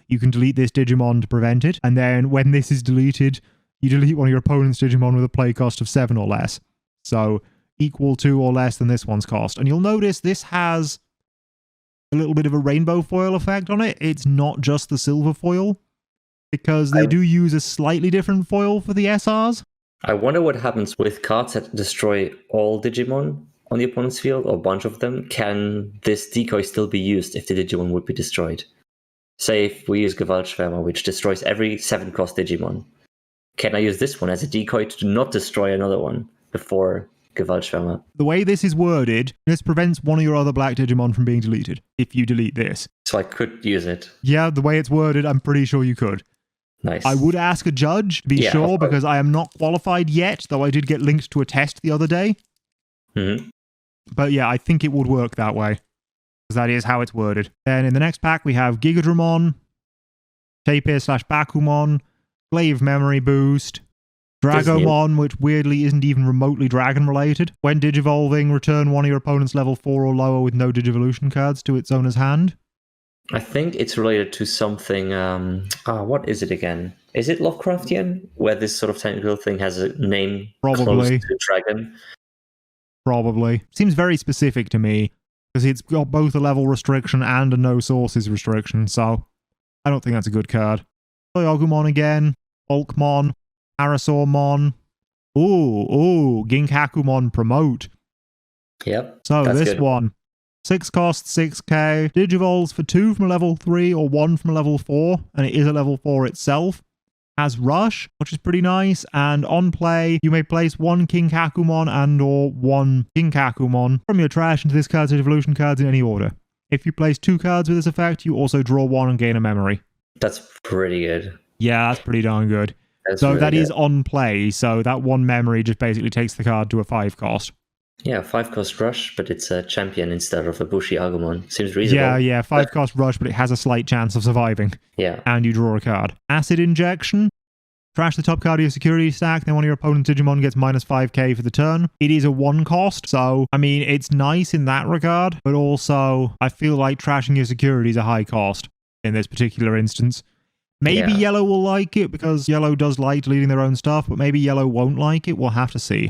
you can delete this Digimon to prevent it, and then when this is deleted, you delete one of your opponent's Digimon with a play cost of 7 or less. So, equal to or less than this one's cost. And you'll notice this has a little bit of a rainbow foil effect on it. It's not just the silver foil, because they do use a slightly different foil for the SRs. I wonder what happens with cards that destroy all Digimon on the opponent's field, or a bunch of them. Can this decoy still be used if the Digimon would be destroyed? Say if we use Gewaltschwärmer, which destroys every 7-cost Digimon. Can I use this one as a decoy to not destroy another one before Gewaltschwärmer? The way this is worded, this prevents one of your other black Digimon from being deleted, if you delete this. So I could use it? Yeah, the way it's worded, I'm pretty sure you could. Nice. I would ask a judge to be sure, because I am not qualified yet, though I did get linked to a test the other day. Mm-hmm. But yeah, I think it would work that way, because that is how it's worded. Then in the next pack, we have Gigadramon, Tapir/Bakumon, Glaive Memory Boost, Dragomon, which weirdly isn't even remotely dragon-related. When digivolving, return one of your opponent's level 4 or lower with no Digivolution cards to its owner's hand. I think it's related to something, what is it again? Is it Lovecraftian? Where this sort of technical thing has a name close to dragon? Probably. Seems very specific to me, because it's got both a level restriction and a no sources restriction, so I don't think that's a good card. Jotakumon again, Bulkmon, Parasaurmon. Ooh, Ginkakumon promote. Yep. So that's this good. one, 6 cost, 6k, Digivolves for 2 from a level 3 or 1 from a level 4, and it is a level 4 itself. Has Rush, which is pretty nice, and on play, you may place 1 Kinkakumon and or 1 Ginkakumon from your trash into this card's evolution cards in any order. If you place 2 cards with this effect, you also draw 1 and gain a memory. That's pretty good. Yeah, that's pretty darn good. That's So really that good. is on play, so that 1 memory just basically takes the card to a 5 cost. Yeah, 5 cost Rush, but it's a champion instead of a Bushy Agumon. Seems reasonable. Yeah, 5 cost Rush, but it has a slight chance of surviving. Yeah. And you draw a card. Acid Injection. Trash the top card of your security stack, then one of your opponent's Digimon gets minus 5k for the turn. It is a 1 cost, so, I mean, it's nice in that regard, but also, I feel like trashing your security is a high cost in this particular instance. Maybe Yellow will like it, because Yellow does like deleting their own stuff, but maybe Yellow won't like it, we'll have to see.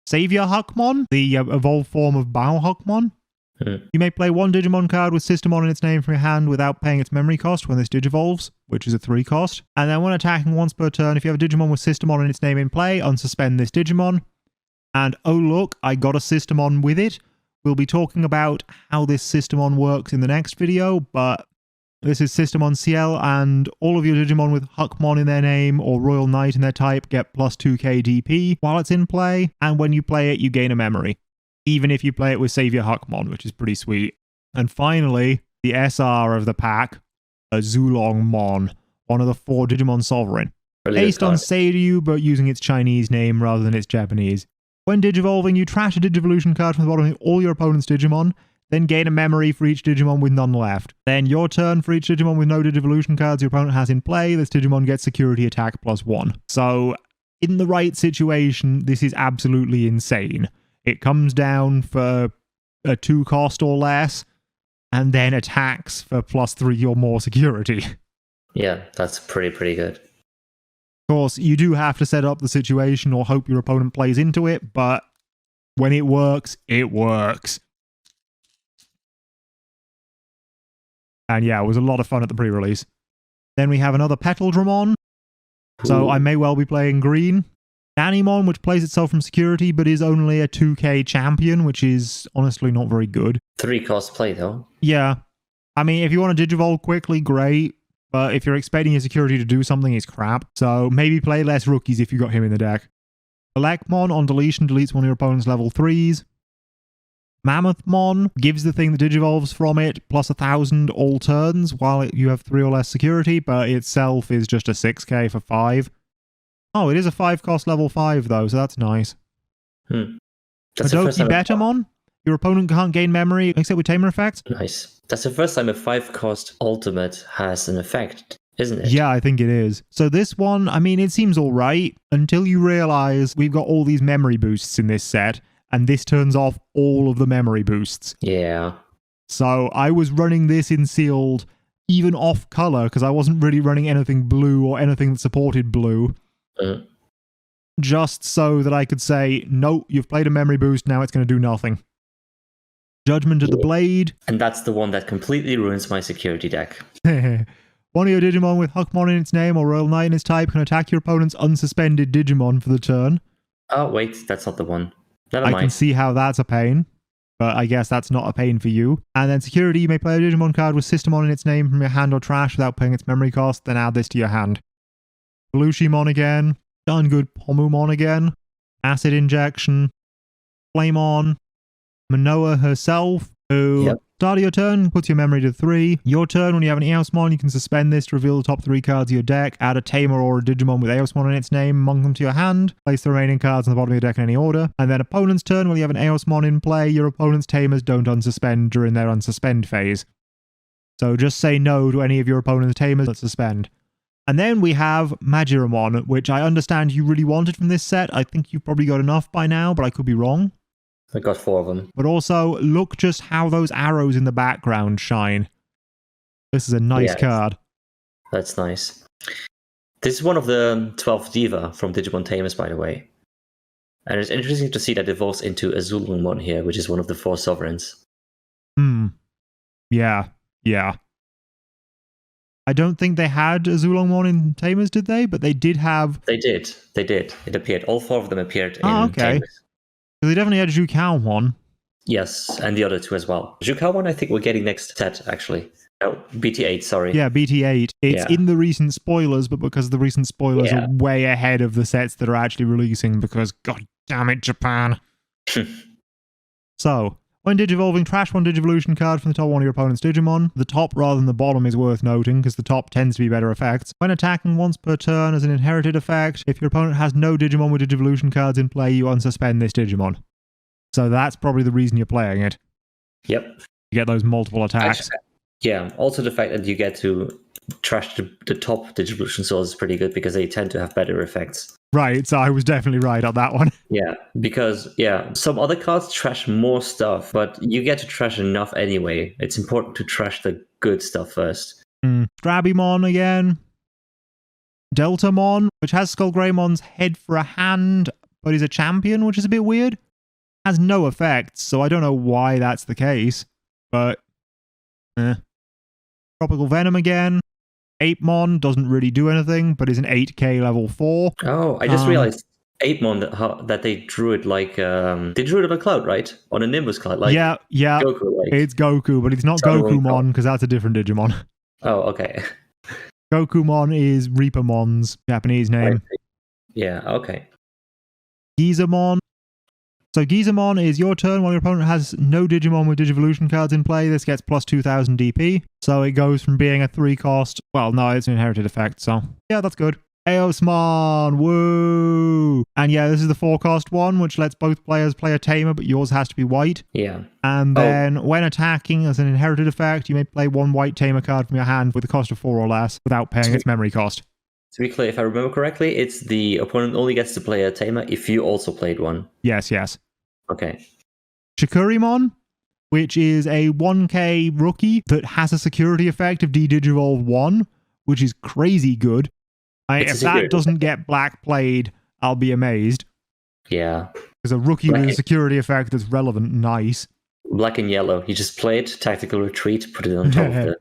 Xavier Huckmann, the evolved form of Bao Hackmon. You may play 1 Digimon card with Systemon in its name from your hand without paying its memory cost when this digivolves, which is a 3 cost. And then when attacking once per turn, if you have a Digimon with Systemon in its name in play, unsuspend this Digimon. And oh look, I got a Systemon with it. We'll be talking about how this Systemon works in the next video, but this is Systemon CL, and all of your Digimon with Hackmon in their name or Royal Knight in their type get plus 2k DP while it's in play, and when you play it, you gain a memory. Even if you play it with Xavier Huckmann, which is pretty sweet. And finally, the SR of the pack, a Zulongmon, one of the 4 Digimon Sovereign. Based on Seiryu, but using its Chinese name rather than its Japanese. When Digivolving, you trash a Digivolution card from the bottom of all your opponent's Digimon, then gain a memory for each Digimon with none left. Then your turn for each Digimon with no Digivolution cards your opponent has in play, this Digimon gets security attack plus 1. So, in the right situation, this is absolutely insane. It comes down for a 2 cost or less, and then attacks for plus 3 or more security. Yeah, that's pretty good. Of course, you do have to set up the situation or hope your opponent plays into it, but when it works, it works. And yeah, it was a lot of fun at the pre-release. Then we have another Petal-Dramon, so I may well be playing green. Danimon, which plays itself from security, but is only a 2k champion, which is honestly not very good. 3 cost play, though. Yeah. I mean, if you want to Digivolve quickly, great. But if you're expecting your security to do something, it's crap. So maybe play less rookies if you got him in the deck. Electmon, on deletion, deletes one of your opponent's level 3s. Mammothmon gives the thing that Digivolves from it plus 1,000 all turns while you have 3 or less security, but itself is just a 6k for 5. Oh, it is a 5 cost level 5 though, so that's nice. Madoki Betamon? Your opponent can't gain memory except with tamer effects? Nice. That's the first time a 5 cost ultimate has an effect, isn't it? Yeah, I think it is. So this one, I mean, it seems alright until you realize we've got all these memory boosts in this set, and this turns off all of the memory boosts. Yeah. So I was running this in sealed, even off color, because I wasn't really running anything blue or anything that supported blue. Just so that I could say, no, you've played a memory boost, now it's going to do nothing. Judgment of the Blade. And that's the one that completely ruins my security deck. One of your Digimon with Hackmon in its name or Royal Knight in its type can attack your opponent's unsuspended Digimon for the turn. Oh, wait, that's not the one. Never I mind. can see how that's a pain, but I guess that's not a pain for you. And then security, you may play a Digimon card with Systemon in its name from your hand or trash without paying its memory cost, then add this to your hand. Pulsemon again. Darn good Pomumon again. Acid Injection. Flameon. Manoa herself, who start of your turn puts your memory to 3. Your turn, when you have an Eosmon, you can suspend this to reveal the top 3 cards of your deck, add a Tamer or a Digimon with Eosmon in its name among them to your hand, place the remaining cards on the bottom of your deck in any order, and then opponent's turn, when you have an Eosmon in play, your opponent's Tamers don't unsuspend during their unsuspend phase. So just say no to any of your opponent's Tamers that suspend. And then we have Majiramon, which I understand you really wanted from this set. I think you've probably got enough by now, but I could be wrong. I got 4 of them. But also, look just how those arrows in the background shine. This is a nice card. That's nice. This is one of the 12 Diva from Digimon Tamers, by the way. And it's interesting to see that it evolves into a Zulongmon here, which is one of the 4 sovereigns. Yeah. I don't think they had a Zulongmon in Tamers, did they? But they did have... They did. It appeared. All 4 of them appeared in okay. Tamers. So they definitely had a Jukaomon. Yes, and the other 2 as well. Jukaomon, I think we're getting next set, actually. Oh, BT8, sorry. Yeah, BT8. It's in the recent spoilers, but because the recent spoilers are way ahead of the sets that are actually releasing, because god damn it, Japan. So, when Digivolving, trash one Digivolution card from the top one of your opponent's Digimon. The top rather than the bottom is worth noting, because the top tends to be better effects. When attacking once per turn as an inherited effect, if your opponent has no Digimon with Digivolution cards in play, you unsuspend this Digimon. So that's probably the reason you're playing it. Yep. You get those multiple attacks. Yeah, also the fact that you get to trash the top Digivolution source is pretty good because they tend to have better effects. Right, so I was definitely right on that one. Yeah, because, some other cards trash more stuff, but you get to trash enough anyway. It's important to trash the good stuff first. Drabimon again. Deltamon, which has Skullgreymon's head for a hand, but is a champion, which is a bit weird. Has no effects, so I don't know why that's the case, but Tropical Venom again. Apemon doesn't really do anything, but is an 8k level 4. Oh, I just realized Apemon that they drew it like they drew it on a cloud, right? On a Nimbus cloud, like yeah, Goku, like. It's Goku, but it's not Gokumon because that's a different Digimon. Oh, okay. Gokumon is Reapermon's Japanese name. Yeah, okay. Gizamon. So Gizamon is your turn while your opponent has no Digimon with Digivolution cards in play. This gets plus 2000 DP. So it goes from being a 3 cost... Well, no, it's an inherited effect, so... Yeah, that's good. Eosmon! Woo! And yeah, this is the 4 cost one, which lets both players play a Tamer, but yours has to be white. Yeah. And then when attacking as an inherited effect, you may play 1 white Tamer card from your hand with a cost of 4 or less without paying its memory cost. To be clear, if I remember correctly, it's the opponent only gets to play a Tamer if you also played one. Yes. Okay. Shikurimon, which is a 1k rookie that has a security effect of D-Digivolve 1, which is crazy good. If that doesn't get black played, I'll be amazed. Yeah. Because a rookie with a security effect that's relevant, nice. Black and yellow. You just play it, tactical retreat, put it on top of the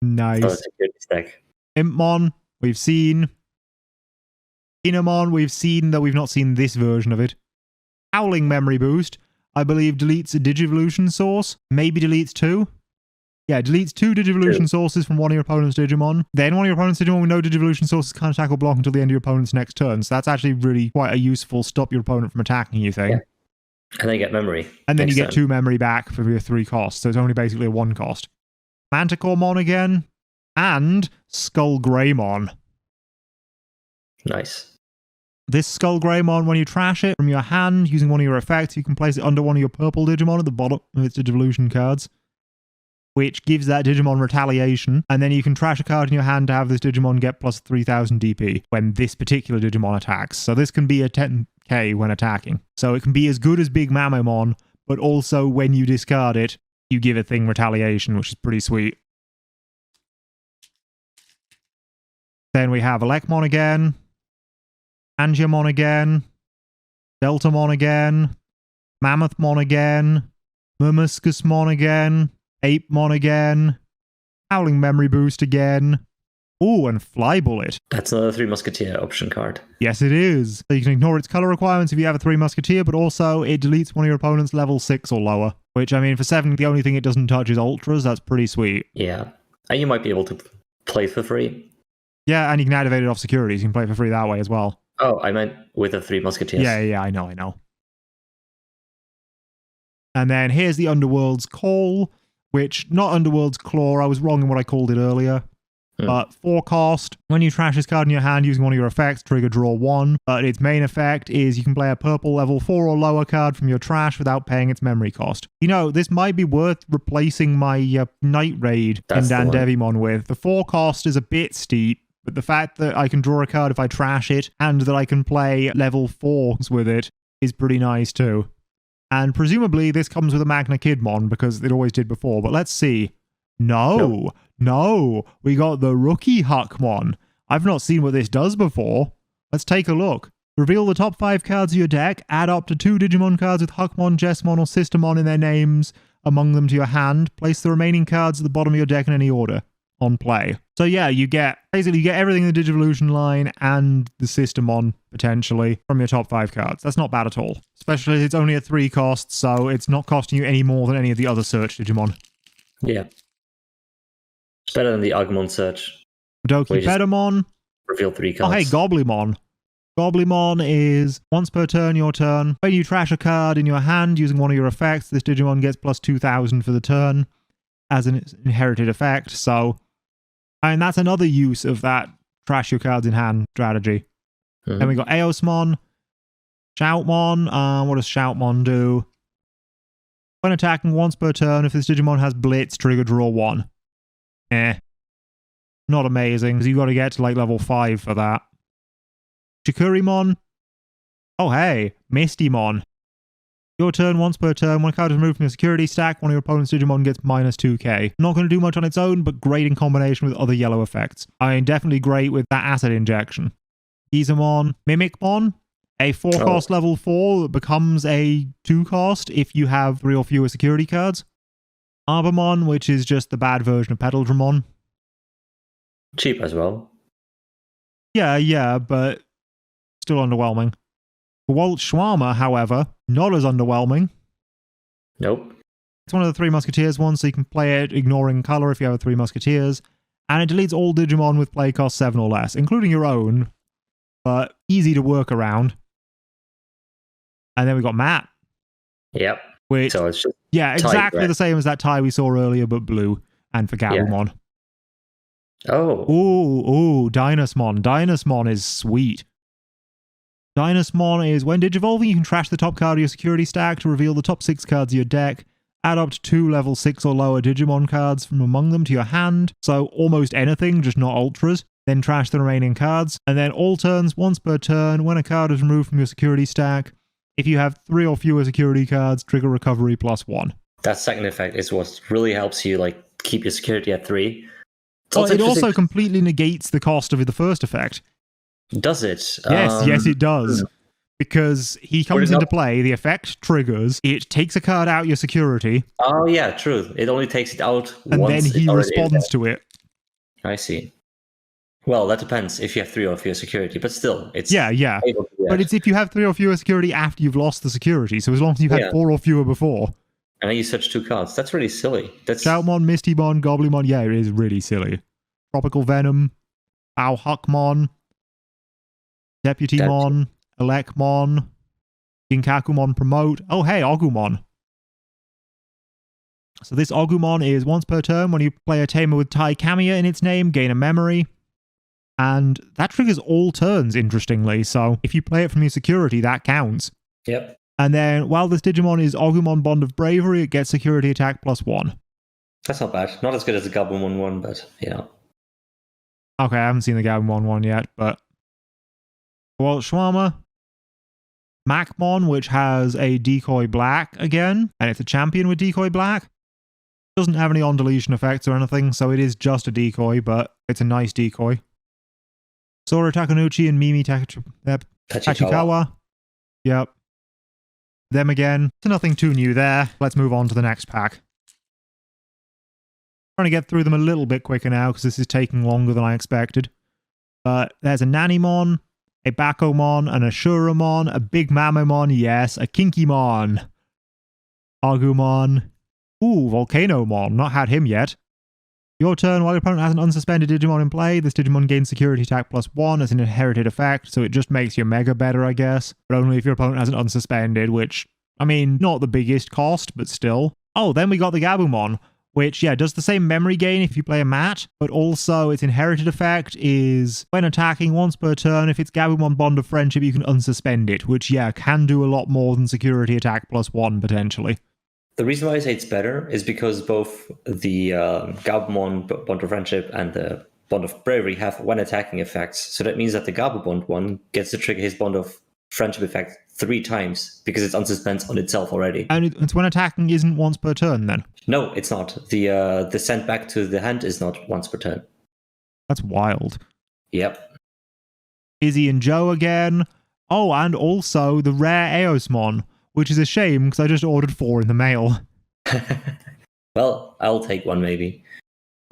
nice security stack. Impmon, we've seen. Inamon, we've seen, though we've not seen this version of it. Howling Memory Boost, I believe deletes a Digivolution source. Maybe deletes 2. Yeah, deletes 2 Digivolution sources from one of your opponent's Digimon. Then one of your opponent's Digimon with no Digivolution sources can't attack or block until the end of your opponent's next turn. So that's actually really quite a useful stop your opponent from attacking you thing. Yeah. And then you get memory. And then you get 2 memory back for your 3 costs. So it's only basically a 1 cost. Manticore Mon again. And Skullgreymon. Nice. This Skullgreymon, when you trash it from your hand using one of your effects, you can place it under one of your purple Digimon at the bottom of its Digivolution cards, which gives that Digimon retaliation, and then you can trash a card in your hand to have this Digimon get plus 3000 DP when this particular Digimon attacks. So this can be a 10k when attacking. So it can be as good as Big Mamma Mon, but also when you discard it, you give a thing retaliation, which is pretty sweet. Then we have Electmon again. Danjamin again, Deltamon again, Mammothmon again, Murmuscusmon again, Apemon again, Howling Memory Boost again. Ooh, and Flybullet. That's another 3 Musketeer option card. Yes, it is. So you can ignore its color requirements if you have a 3 Musketeer, but also it deletes one of your opponent's level 6 or lower. Which, I mean, for 7, the only thing it doesn't touch is Ultras. That's pretty sweet. Yeah. And you might be able to play for free. Yeah, and you can activate it off securities. You can play for free that way as well. Oh, I meant with the 3 Musketeers. Yeah, I know. And then here's the Underworld's Call, which, not Underworld's Claw, I was wrong in what I called it earlier. But 4 cost, when you trash this card in your hand using one of your effects, trigger draw 1. But its main effect is you can play a purple level 4 or lower card from your trash without paying its memory cost. You know, this might be worth replacing my Night Raid in Danjamin with. The 4 cost is a bit steep. But the fact that I can draw a card if I trash it, and that I can play level 4s with it, is pretty nice too. And presumably this comes with a Magna Kidmon, because it always did before, but let's see. No, we got the rookie Hackmon. I've not seen what this does before. Let's take a look. Reveal the top 5 cards of your deck, add up to 2 Digimon cards with Hackmon, Jessmon, or Systemon in their names among them to your hand, place the remaining cards at the bottom of your deck in any order. on play. So yeah, you get everything in the Digivolution line and the Systemon potentially from your top 5 cards. That's not bad at all. Especially it's only at 3 costs, so it's not costing you any more than any of the other search Digimon. Yeah. It's better than the Agumon search. Doki Pedamon. Reveal 3 cards. Oh hey, Goblimon. Goblimon is once per turn, your turn. When you trash a card in your hand using one of your effects, this Digimon gets plus 2,000 for the turn as an inherited effect. So, and that's another use of that trash your cards in hand strategy. Mm-hmm. Then we got Eosmon, Shoutmon. What does Shoutmon do? When attacking once per turn, if this Digimon has Blitz, trigger draw 1. Not amazing, because you got to get to like level 5 for that. Chikurimon. Oh hey, Mistymon. Your turn once per turn. When a card is removed from your security stack, one of your opponent's Digimon gets minus 2k. Not going to do much on its own, but great in combination with other yellow effects. I mean, definitely great with that asset injection. Gizamon. Mimicmon. A 4-cost level 4 that becomes a 2-cost if you have 3 or fewer security cards. Arbamon, which is just the bad version of Pedaldramon. Cheap as well. Yeah, but still underwhelming. Walt Schwarmer, however, not as underwhelming. Nope. It's one of the 3 Musketeers ones, so you can play it ignoring color if you have 3 Musketeers. And it deletes all Digimon with play cost 7 or less, including your own, but easy to work around. And then we got Matt. Yep. Which, so it's just exactly the same as that tie we saw earlier, but blue, and for Gabumon. Yeah. Oh. Ooh, Dynasmon. Dynasmon is sweet. Dynasmon is when Digivolving, you can trash the top card of your security stack to reveal the top 6 cards of your deck. Add up to 2 level 6 or lower Digimon cards from among them to your hand. So almost anything, just not ultras. Then trash the remaining cards. And then all turns, once per turn, when a card is removed from your security stack, if you have 3 or fewer security cards, trigger recovery +1. That second effect is what really helps you like keep your security at 3. It also completely negates the cost of the first effect. Does it? Yes, it does. Because he comes into play, the effect triggers, it takes a card out your security. Oh yeah, true. It only takes it out and once. And then he responds to it. I see. Well, that depends if you have 3 or fewer security, but still, it's... Yeah. But it's if you have 3 or fewer security after you've lost the security, so as long as you've had 4 or fewer before. And then you search 2 cards. That's really silly. Shoutmon, Mistymon, Goblimon, yeah, it is really silly. Tropical Venom, Hackmon, Deputymon, Electmon, Ginkakumon Promote. Oh hey, Agumon. So this Agumon is once per turn when you play a tamer with Tai Kamiya in its name, gain a memory. And that triggers all turns, interestingly. So if you play it from your security, that counts. Yep. And then while this Digimon is Agumon Bond of Bravery, it gets security attack +1. That's not bad. Not as good as the Gabumon one, but yeah. Okay, I haven't seen the Gabumon one yet, but... Well, Schwarmer. Macmon, which has a Decoy Black again, and it's a champion with Decoy Black. Doesn't have any on-deletion effects or anything, so it is just a decoy, but it's a nice decoy. Sora Takunuchi and Mimi Tachikawa. Yep. Them again. So nothing too new there. Let's move on to the next pack. Trying to get through them a little bit quicker now, because this is taking longer than I expected. But there's a Nanimon, a Bakomon, and a Shuramon, a Big Mamma Mon, yes, a Kinkymon, Agumon, Volcanomon, not had him yet. Your turn, while your opponent has an unsuspended Digimon in play, this Digimon gains security attack +1 as an inherited effect, so it just makes your Mega better, I guess. But only if your opponent has an unsuspended, which, I mean, not the biggest cost, but still. Oh, then we got the Gabumon, which, does the same memory gain if you play a mat, but also its inherited effect is when attacking once per turn, if it's Gabumon Bond of Friendship, you can unsuspend it, which, can do a lot more than security attack +1, potentially. The reason why I say it's better is because both the Gabumon Bond of Friendship and the Bond of Bravery have when attacking effects. So that means that the Gabumon one gets to trigger his Bond of Friendship effect 3 times because it's unsuspends on itself already. And it's when attacking isn't once per turn then? No, it's not. The send back to the hand is not once per turn. That's wild. Yep. Izzy and Joe again. Oh, and also the rare Eosmon, which is a shame because I just ordered 4 in the mail. Well, I'll take one maybe.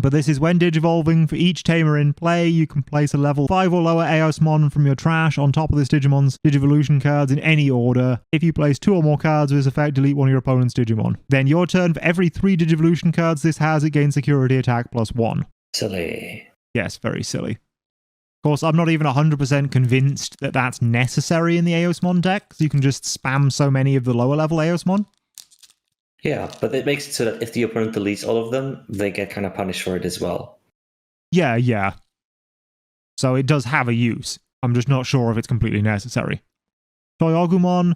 But this is when digivolving. For each tamer in play, you can place a level 5 or lower Eosmon from your trash on top of this Digimon's Digivolution cards in any order. If you place 2 or more cards with this effect, delete one of your opponent's Digimon. Then your turn, for every 3 Digivolution cards this has, it gains security attack +1. Silly. Yes, very silly. Of course, I'm not even 100% convinced that that's necessary in the Eosmon deck, because you can just spam so many of the lower level Eosmon. Yeah, but it makes it so that if the opponent deletes all of them, they get kind of punished for it as well. Yeah, yeah. So it does have a use. I'm just not sure if it's completely necessary. Toyogumon,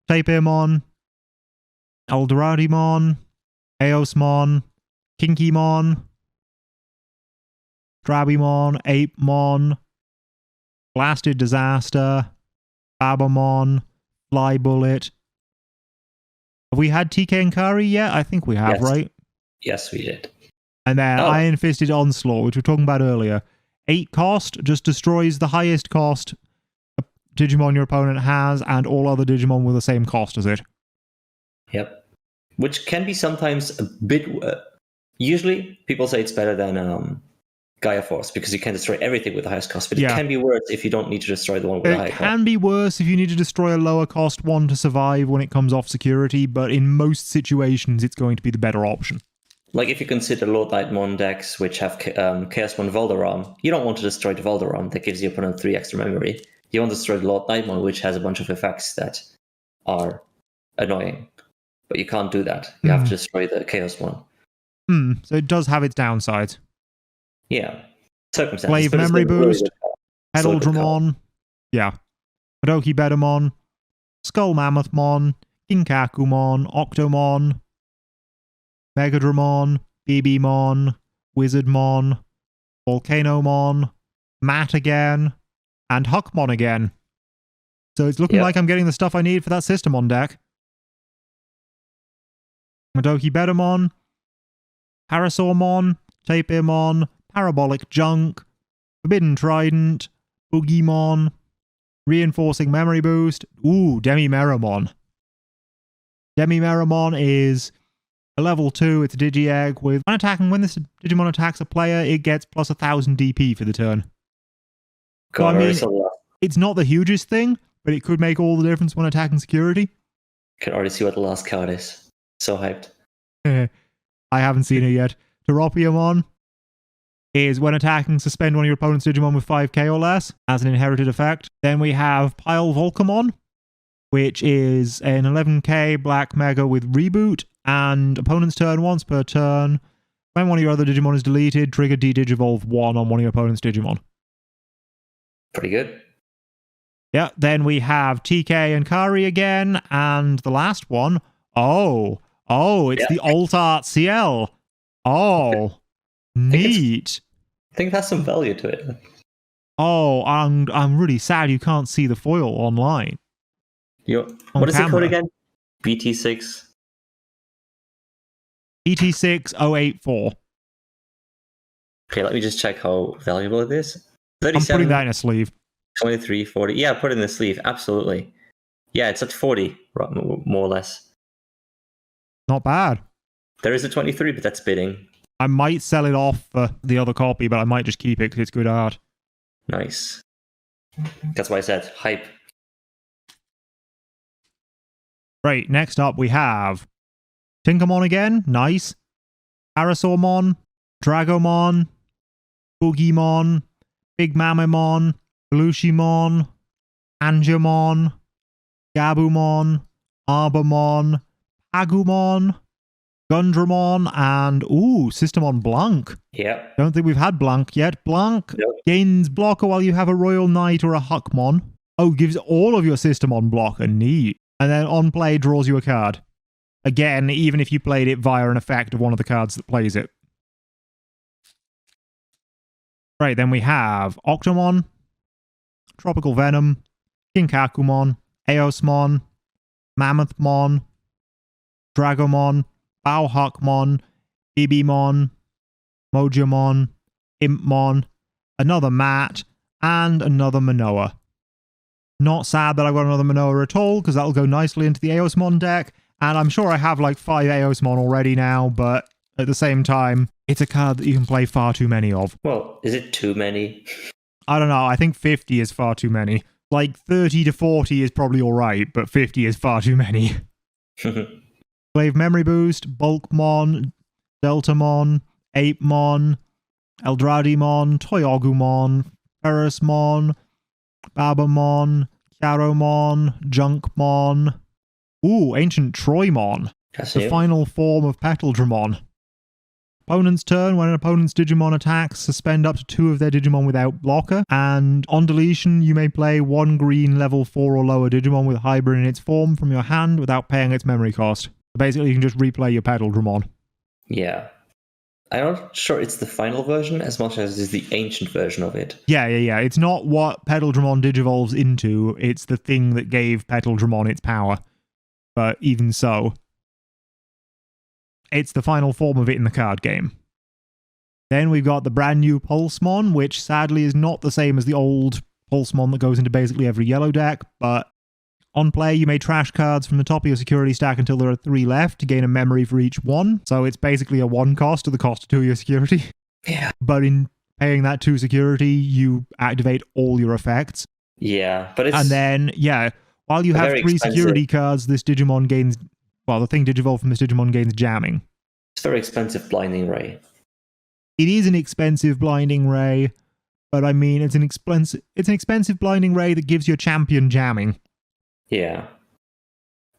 Tapirmon, Eldoradimon, Eosmon, Kinkymon, Drabimon, Apemon, Blasted Disaster, Babamon, Fly Bullet. Have we had TK and Kari yet? I think we have, Yes. right? Yes, we did. And then Iron Fisted Onslaught, which we were talking about earlier. 8 cost, just destroys the highest cost Digimon your opponent has, and all other Digimon with the same cost as it. Yep. Which can be sometimes a bit... usually, people say it's better than Gaia Force, because you can destroy everything with the highest cost, but it can be worse if you don't need to destroy the one with the high cost. It can be worse if you need to destroy a lower cost one to survive when it comes off security, but in most situations, it's going to be the better option. Like if you consider Lord Nightmon decks, which have Chaosmon Volderon, you don't want to destroy the Volderon that gives the opponent 3 extra memory. You want to destroy the Lord Nightmon, which has a bunch of effects that are annoying. But you can't do that. You have to destroy the Chaosmon. So it does have its downsides. Yeah. Circumstances. Glaive Memory Boost, Headaldramon, Madoki Bedamon, Skull Mammothmon, Ginkakumon, Octomon, Megadramon, BBmon, Wizardmon, Volcanomon, Matt again, and Hackmon again. So it's looking like I'm getting the stuff I need for that Systemon deck. Madoki Bedamon, Parasaurmon, Tapirmon, Parabolic Junk, Forbidden Trident, Boogieymon, Reinforcing Memory Boost, Demi-Meramon. Demi-Meramon is a level 2, it's a Digi-Egg with when attacking, when this Digimon attacks a player, it gets plus 1000 DP for the turn. God, it's not the hugest thing, but it could make all the difference when attacking security. Can already see what the last card is. So hyped. I haven't seen it yet. Teropiamon is when attacking, suspend one of your opponent's Digimon with 5k or less as an inherited effect. Then we have Pile Volcamon, which is an 11k black mega with reboot, and opponent's turn once per turn. When one of your other Digimon is deleted, trigger D-Digivolve 1 on one of your opponent's Digimon. Pretty good. Yeah, then we have TK and Kari again, and the last one, it's the Alt Art CL. Oh, neat. I think that's some value to it. Oh, I'm really sad you can't see the foil online. What is the code again? BT6? BT6 084. Okay, let me just check how valuable it is. 37, I'm putting that in a sleeve. 23, 40. Yeah, put it in the sleeve. Absolutely. Yeah, it's at 40, more or less. Not bad. There is a 23, but that's bidding. I might sell it off for the other copy, but I might just keep it because it's good art. Nice. That's why I said hype. Right, next up we have Tinkermon again. Nice. Parasaurmon, Dragomon, Boogiemon, Big Mamma Mon, Belushimon, Danjamin, Gabumon, Arbamon, Agumon, Gundramon, and Systemon Blanc. Yep. Don't think we've had Blanc yet. Blanc gains blocker while you have a Royal Knight or a Hackmon. Gives all of your Systemon blocker. Neat. And then on play draws you a card. Again, even if you played it via an effect of one of the cards that plays it. Right, then we have Octomon, Tropical Venom, Ginkakumon, Eosmon, Mammothmon, Dragomon, Hackmon, BBmon, Majiramon, Impmon, another Matt, and another Manoa. Not sad that I've got another Manoa at all, because that'll go nicely into the Eosmon deck, and I'm sure I have like 5 Eosmon already now, but At the same time, it's a card that you can play far too many of. Well, is it too many? I don't know. I think 50 is far too many. Like 30 to 40 is probably alright, but 50 is far too many. Glaive Memory Boost, Bulkmon, Deltamon, Apemon, Eldradimon, Toyogumon, Ferrismon, Babamon, Charomon, Junkmon. Ooh, Ancient Troymon. That's The new. final form of Petaldramon. Opponent's turn, when an opponent's Digimon attacks, suspend up to 2 of their Digimon without blocker, and on deletion, you may play 1 green level 4 or lower Digimon with Hybrid in its form from your hand without paying its memory cost. Basically, you can just replay your Petaldramon. Yeah. I'm not sure it's the final version as much as it is the ancient version of it. Yeah. It's not what Petaldramon digivolves into, it's the thing that gave Petaldramon its power. But even so, it's the final form of it in the card game. Then we've got the brand new Pulsemon, which sadly is not the same as the old Pulsemon that goes into basically every yellow deck, but on play you may trash cards from the top of your security stack until there are 3 left to gain a memory for each one, so it's basically a 1 cost to the cost of 2 of your security. Yeah. But in paying that 2 security, you activate all your effects. Yeah, but it's... And then, while you have 3 security cards, this Digimon gains... Well, the thing Digivolve from this Digimon gains jamming. It's very expensive Blinding Ray. It is an expensive Blinding Ray, but I mean, it's an expensive Blinding Ray that gives your champion jamming. Yeah.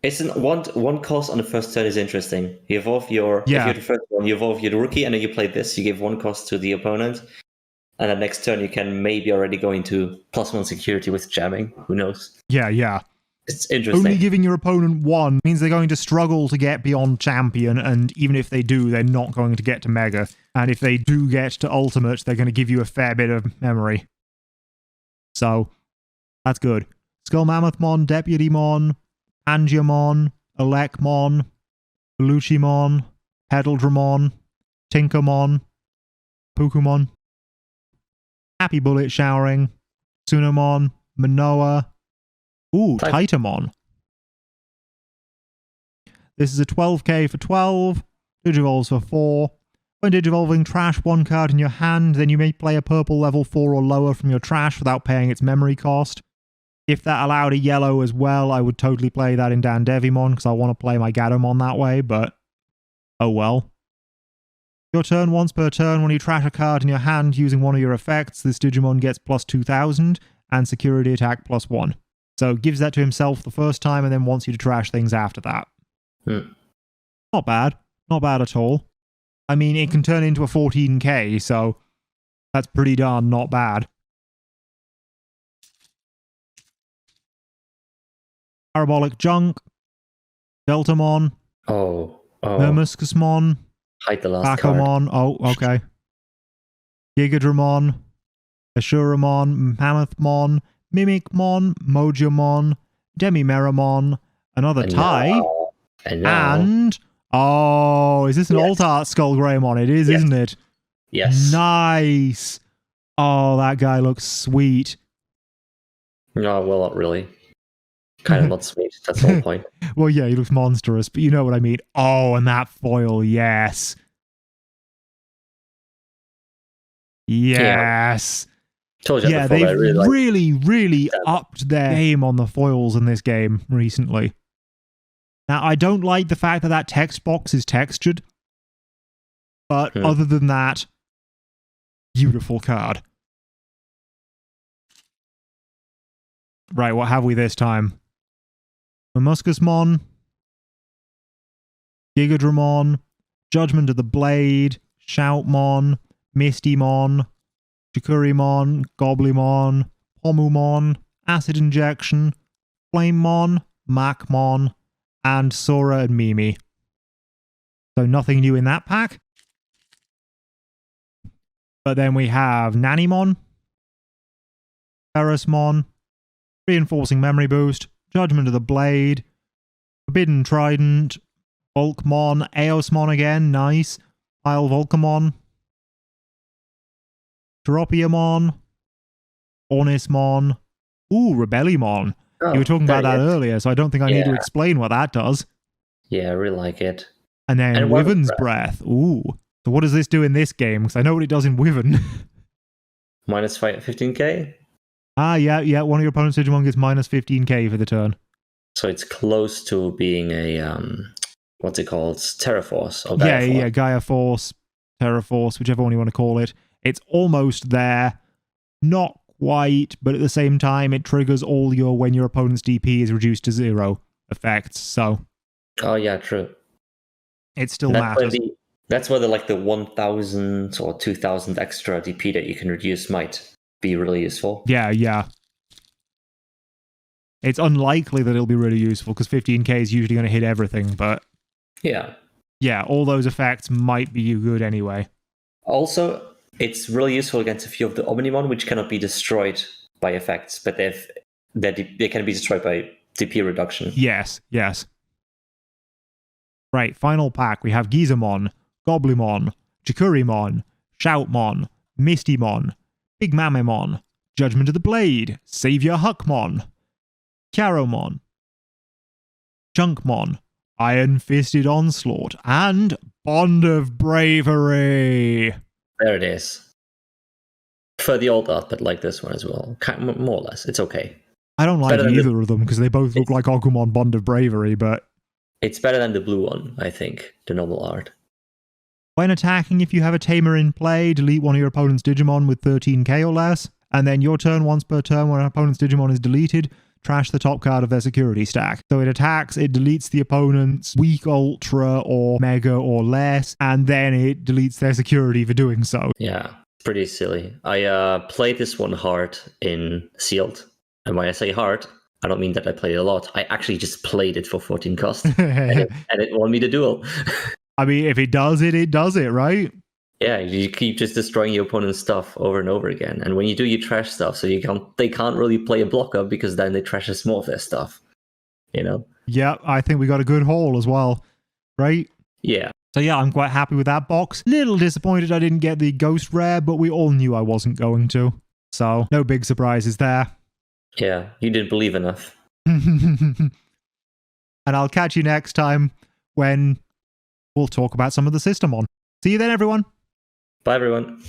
It's one cost on the first turn is interesting. You evolve your... If you're the first one, you evolve your rookie, and then you play this. You give 1 cost to the opponent, and the next turn you can maybe already go into +1 security with jamming. Who knows? Yeah. It's interesting. Only giving your opponent 1 means they're going to struggle to get beyond champion, and even if they do, they're not going to get to mega. And if they do get to ultimate, they're going to give you a fair bit of memory. So, that's good. Skull Mammothmon, Deputymon, Angiamon, Electmon, Lucimon, Pedaldramon, Tinkermon, Pukumon, Happy Bullet Showering, Tsunomon, Manoa. Ooh, Titamon. This is a 12k for 12, Digivolves for 4. When Digivolving, trash 1 card in your hand, then you may play a purple level 4 or lower from your trash without paying its memory cost. If that allowed a yellow as well, I would totally play that in Danjamin because I want to play my Gadamon that way, but oh well. Your turn, once per turn, when you trash a card in your hand using one of your effects, this Digimon gets plus 2000 and security attack plus 1. So gives that to himself the first time and then wants you to trash things after that. Not bad. Not bad at all. I mean, it can turn into a 14k, so that's pretty darn not bad. Parabolic Junk, Deltamon, Murmuscusmon, Hide the last Hackmon, okay. Gigadramon, Shuramon, Mammothmon, Mimicmon, Majiramon, Demimeramon, another tie, and oh, is this an alt art Skullgreymon? It is, isn't it? Yes. Nice. Oh, that guy looks sweet. No, well, not really. Kind of not sweet. That's the whole point. Well, yeah, he looks monstrous, but you know what I mean. Oh, and that foil, yes. Yes. Told you yeah, before, they've really upped their game on the foils in this game recently. Now, I don't like the fact that that text box is textured, but other than that, beautiful card. Right, what have we this time? Mammuscusmon, Gigadramon, Judgment of the Blade, Shoutmon, Mistymon, Chikurimon, Goblimon, Pomumon, Acid Injection, Flamemon, Macmon, and Sora and Mimi. So nothing new in that pack. But then we have Nanimon, Ferrismon, Reinforcing Memory Boost, Judgment of the Blade, Forbidden Trident, Bulkmon, Eosmon again, nice, Pile Volcamon, Tropiamon, Ornismon, Rebellymon. You were talking about that earlier, so I don't think I need to explain what that does. Yeah, I really like it. And then And Wyvern's Breath. Ooh. So what does this do in this game? Because I know what it does in Wyvern. Minus 15k? Yeah. One of your opponent's Digimon gets minus 15k for the turn. So it's close to being a, what's it called? Terra Force or Gaia Force? Yeah, Gaia Force, Terra Force, whichever one you want to call it. It's almost there. Not quite, but at the same time, it triggers all your when your opponent's DP is reduced to 0 effects, so... Oh, yeah, true. It still matters. That's where the 1,000 or 2,000 extra DP that you can reduce might be really useful. Yeah. It's unlikely that it'll be really useful, because 15k is usually going to hit everything, but... Yeah. Yeah, all those effects might be good anyway. Also, it's really useful against a few of the Omnimon, which cannot be destroyed by effects, but they can be destroyed by DP reduction. Yes. Right, final pack. We have Gizamon, Goblimon, Jakurimon, Shoutmon, Mistymon, Big Mamma Mon, Judgment of the Blade, Xavier Huckmann, Kyaromon, Chunkmon, Iron-Fisted Onslaught, and Bond of Bravery. There it is. For the old art, but like this one as well. More or less. It's okay. I don't like either of them because they both look like Agumon Bond of Bravery, but... It's better than the blue one, I think, the normal art. When attacking, if you have a Tamer in play, delete one of your opponent's Digimon with 13k or less, and then your turn once per turn when an opponent's Digimon is deleted, trash the top card of their security stack. So it attacks, it deletes the opponent's weak Ultra or Mega or less, and then it deletes their security for doing so. Yeah, pretty silly. I played this one hard in Sealed, and when I say hard, I don't mean that I played a lot. I actually just played it for 14 cost, and it won me the duel. I mean, if it does it, it does it, right? Yeah, you keep just destroying your opponent's stuff over and over again. And when you do, you trash stuff, so they can't really play a blocker because then they trashes more of their stuff. You know? Yeah, I think we got a good haul as well, right? Yeah. So yeah, I'm quite happy with that box. Little disappointed I didn't get the Ghost Rare, but we all knew I wasn't going to. So, no big surprises there. Yeah, you didn't believe enough. And I'll catch you next time when we'll talk about some of the Systemon. See you then, everyone. Bye, everyone.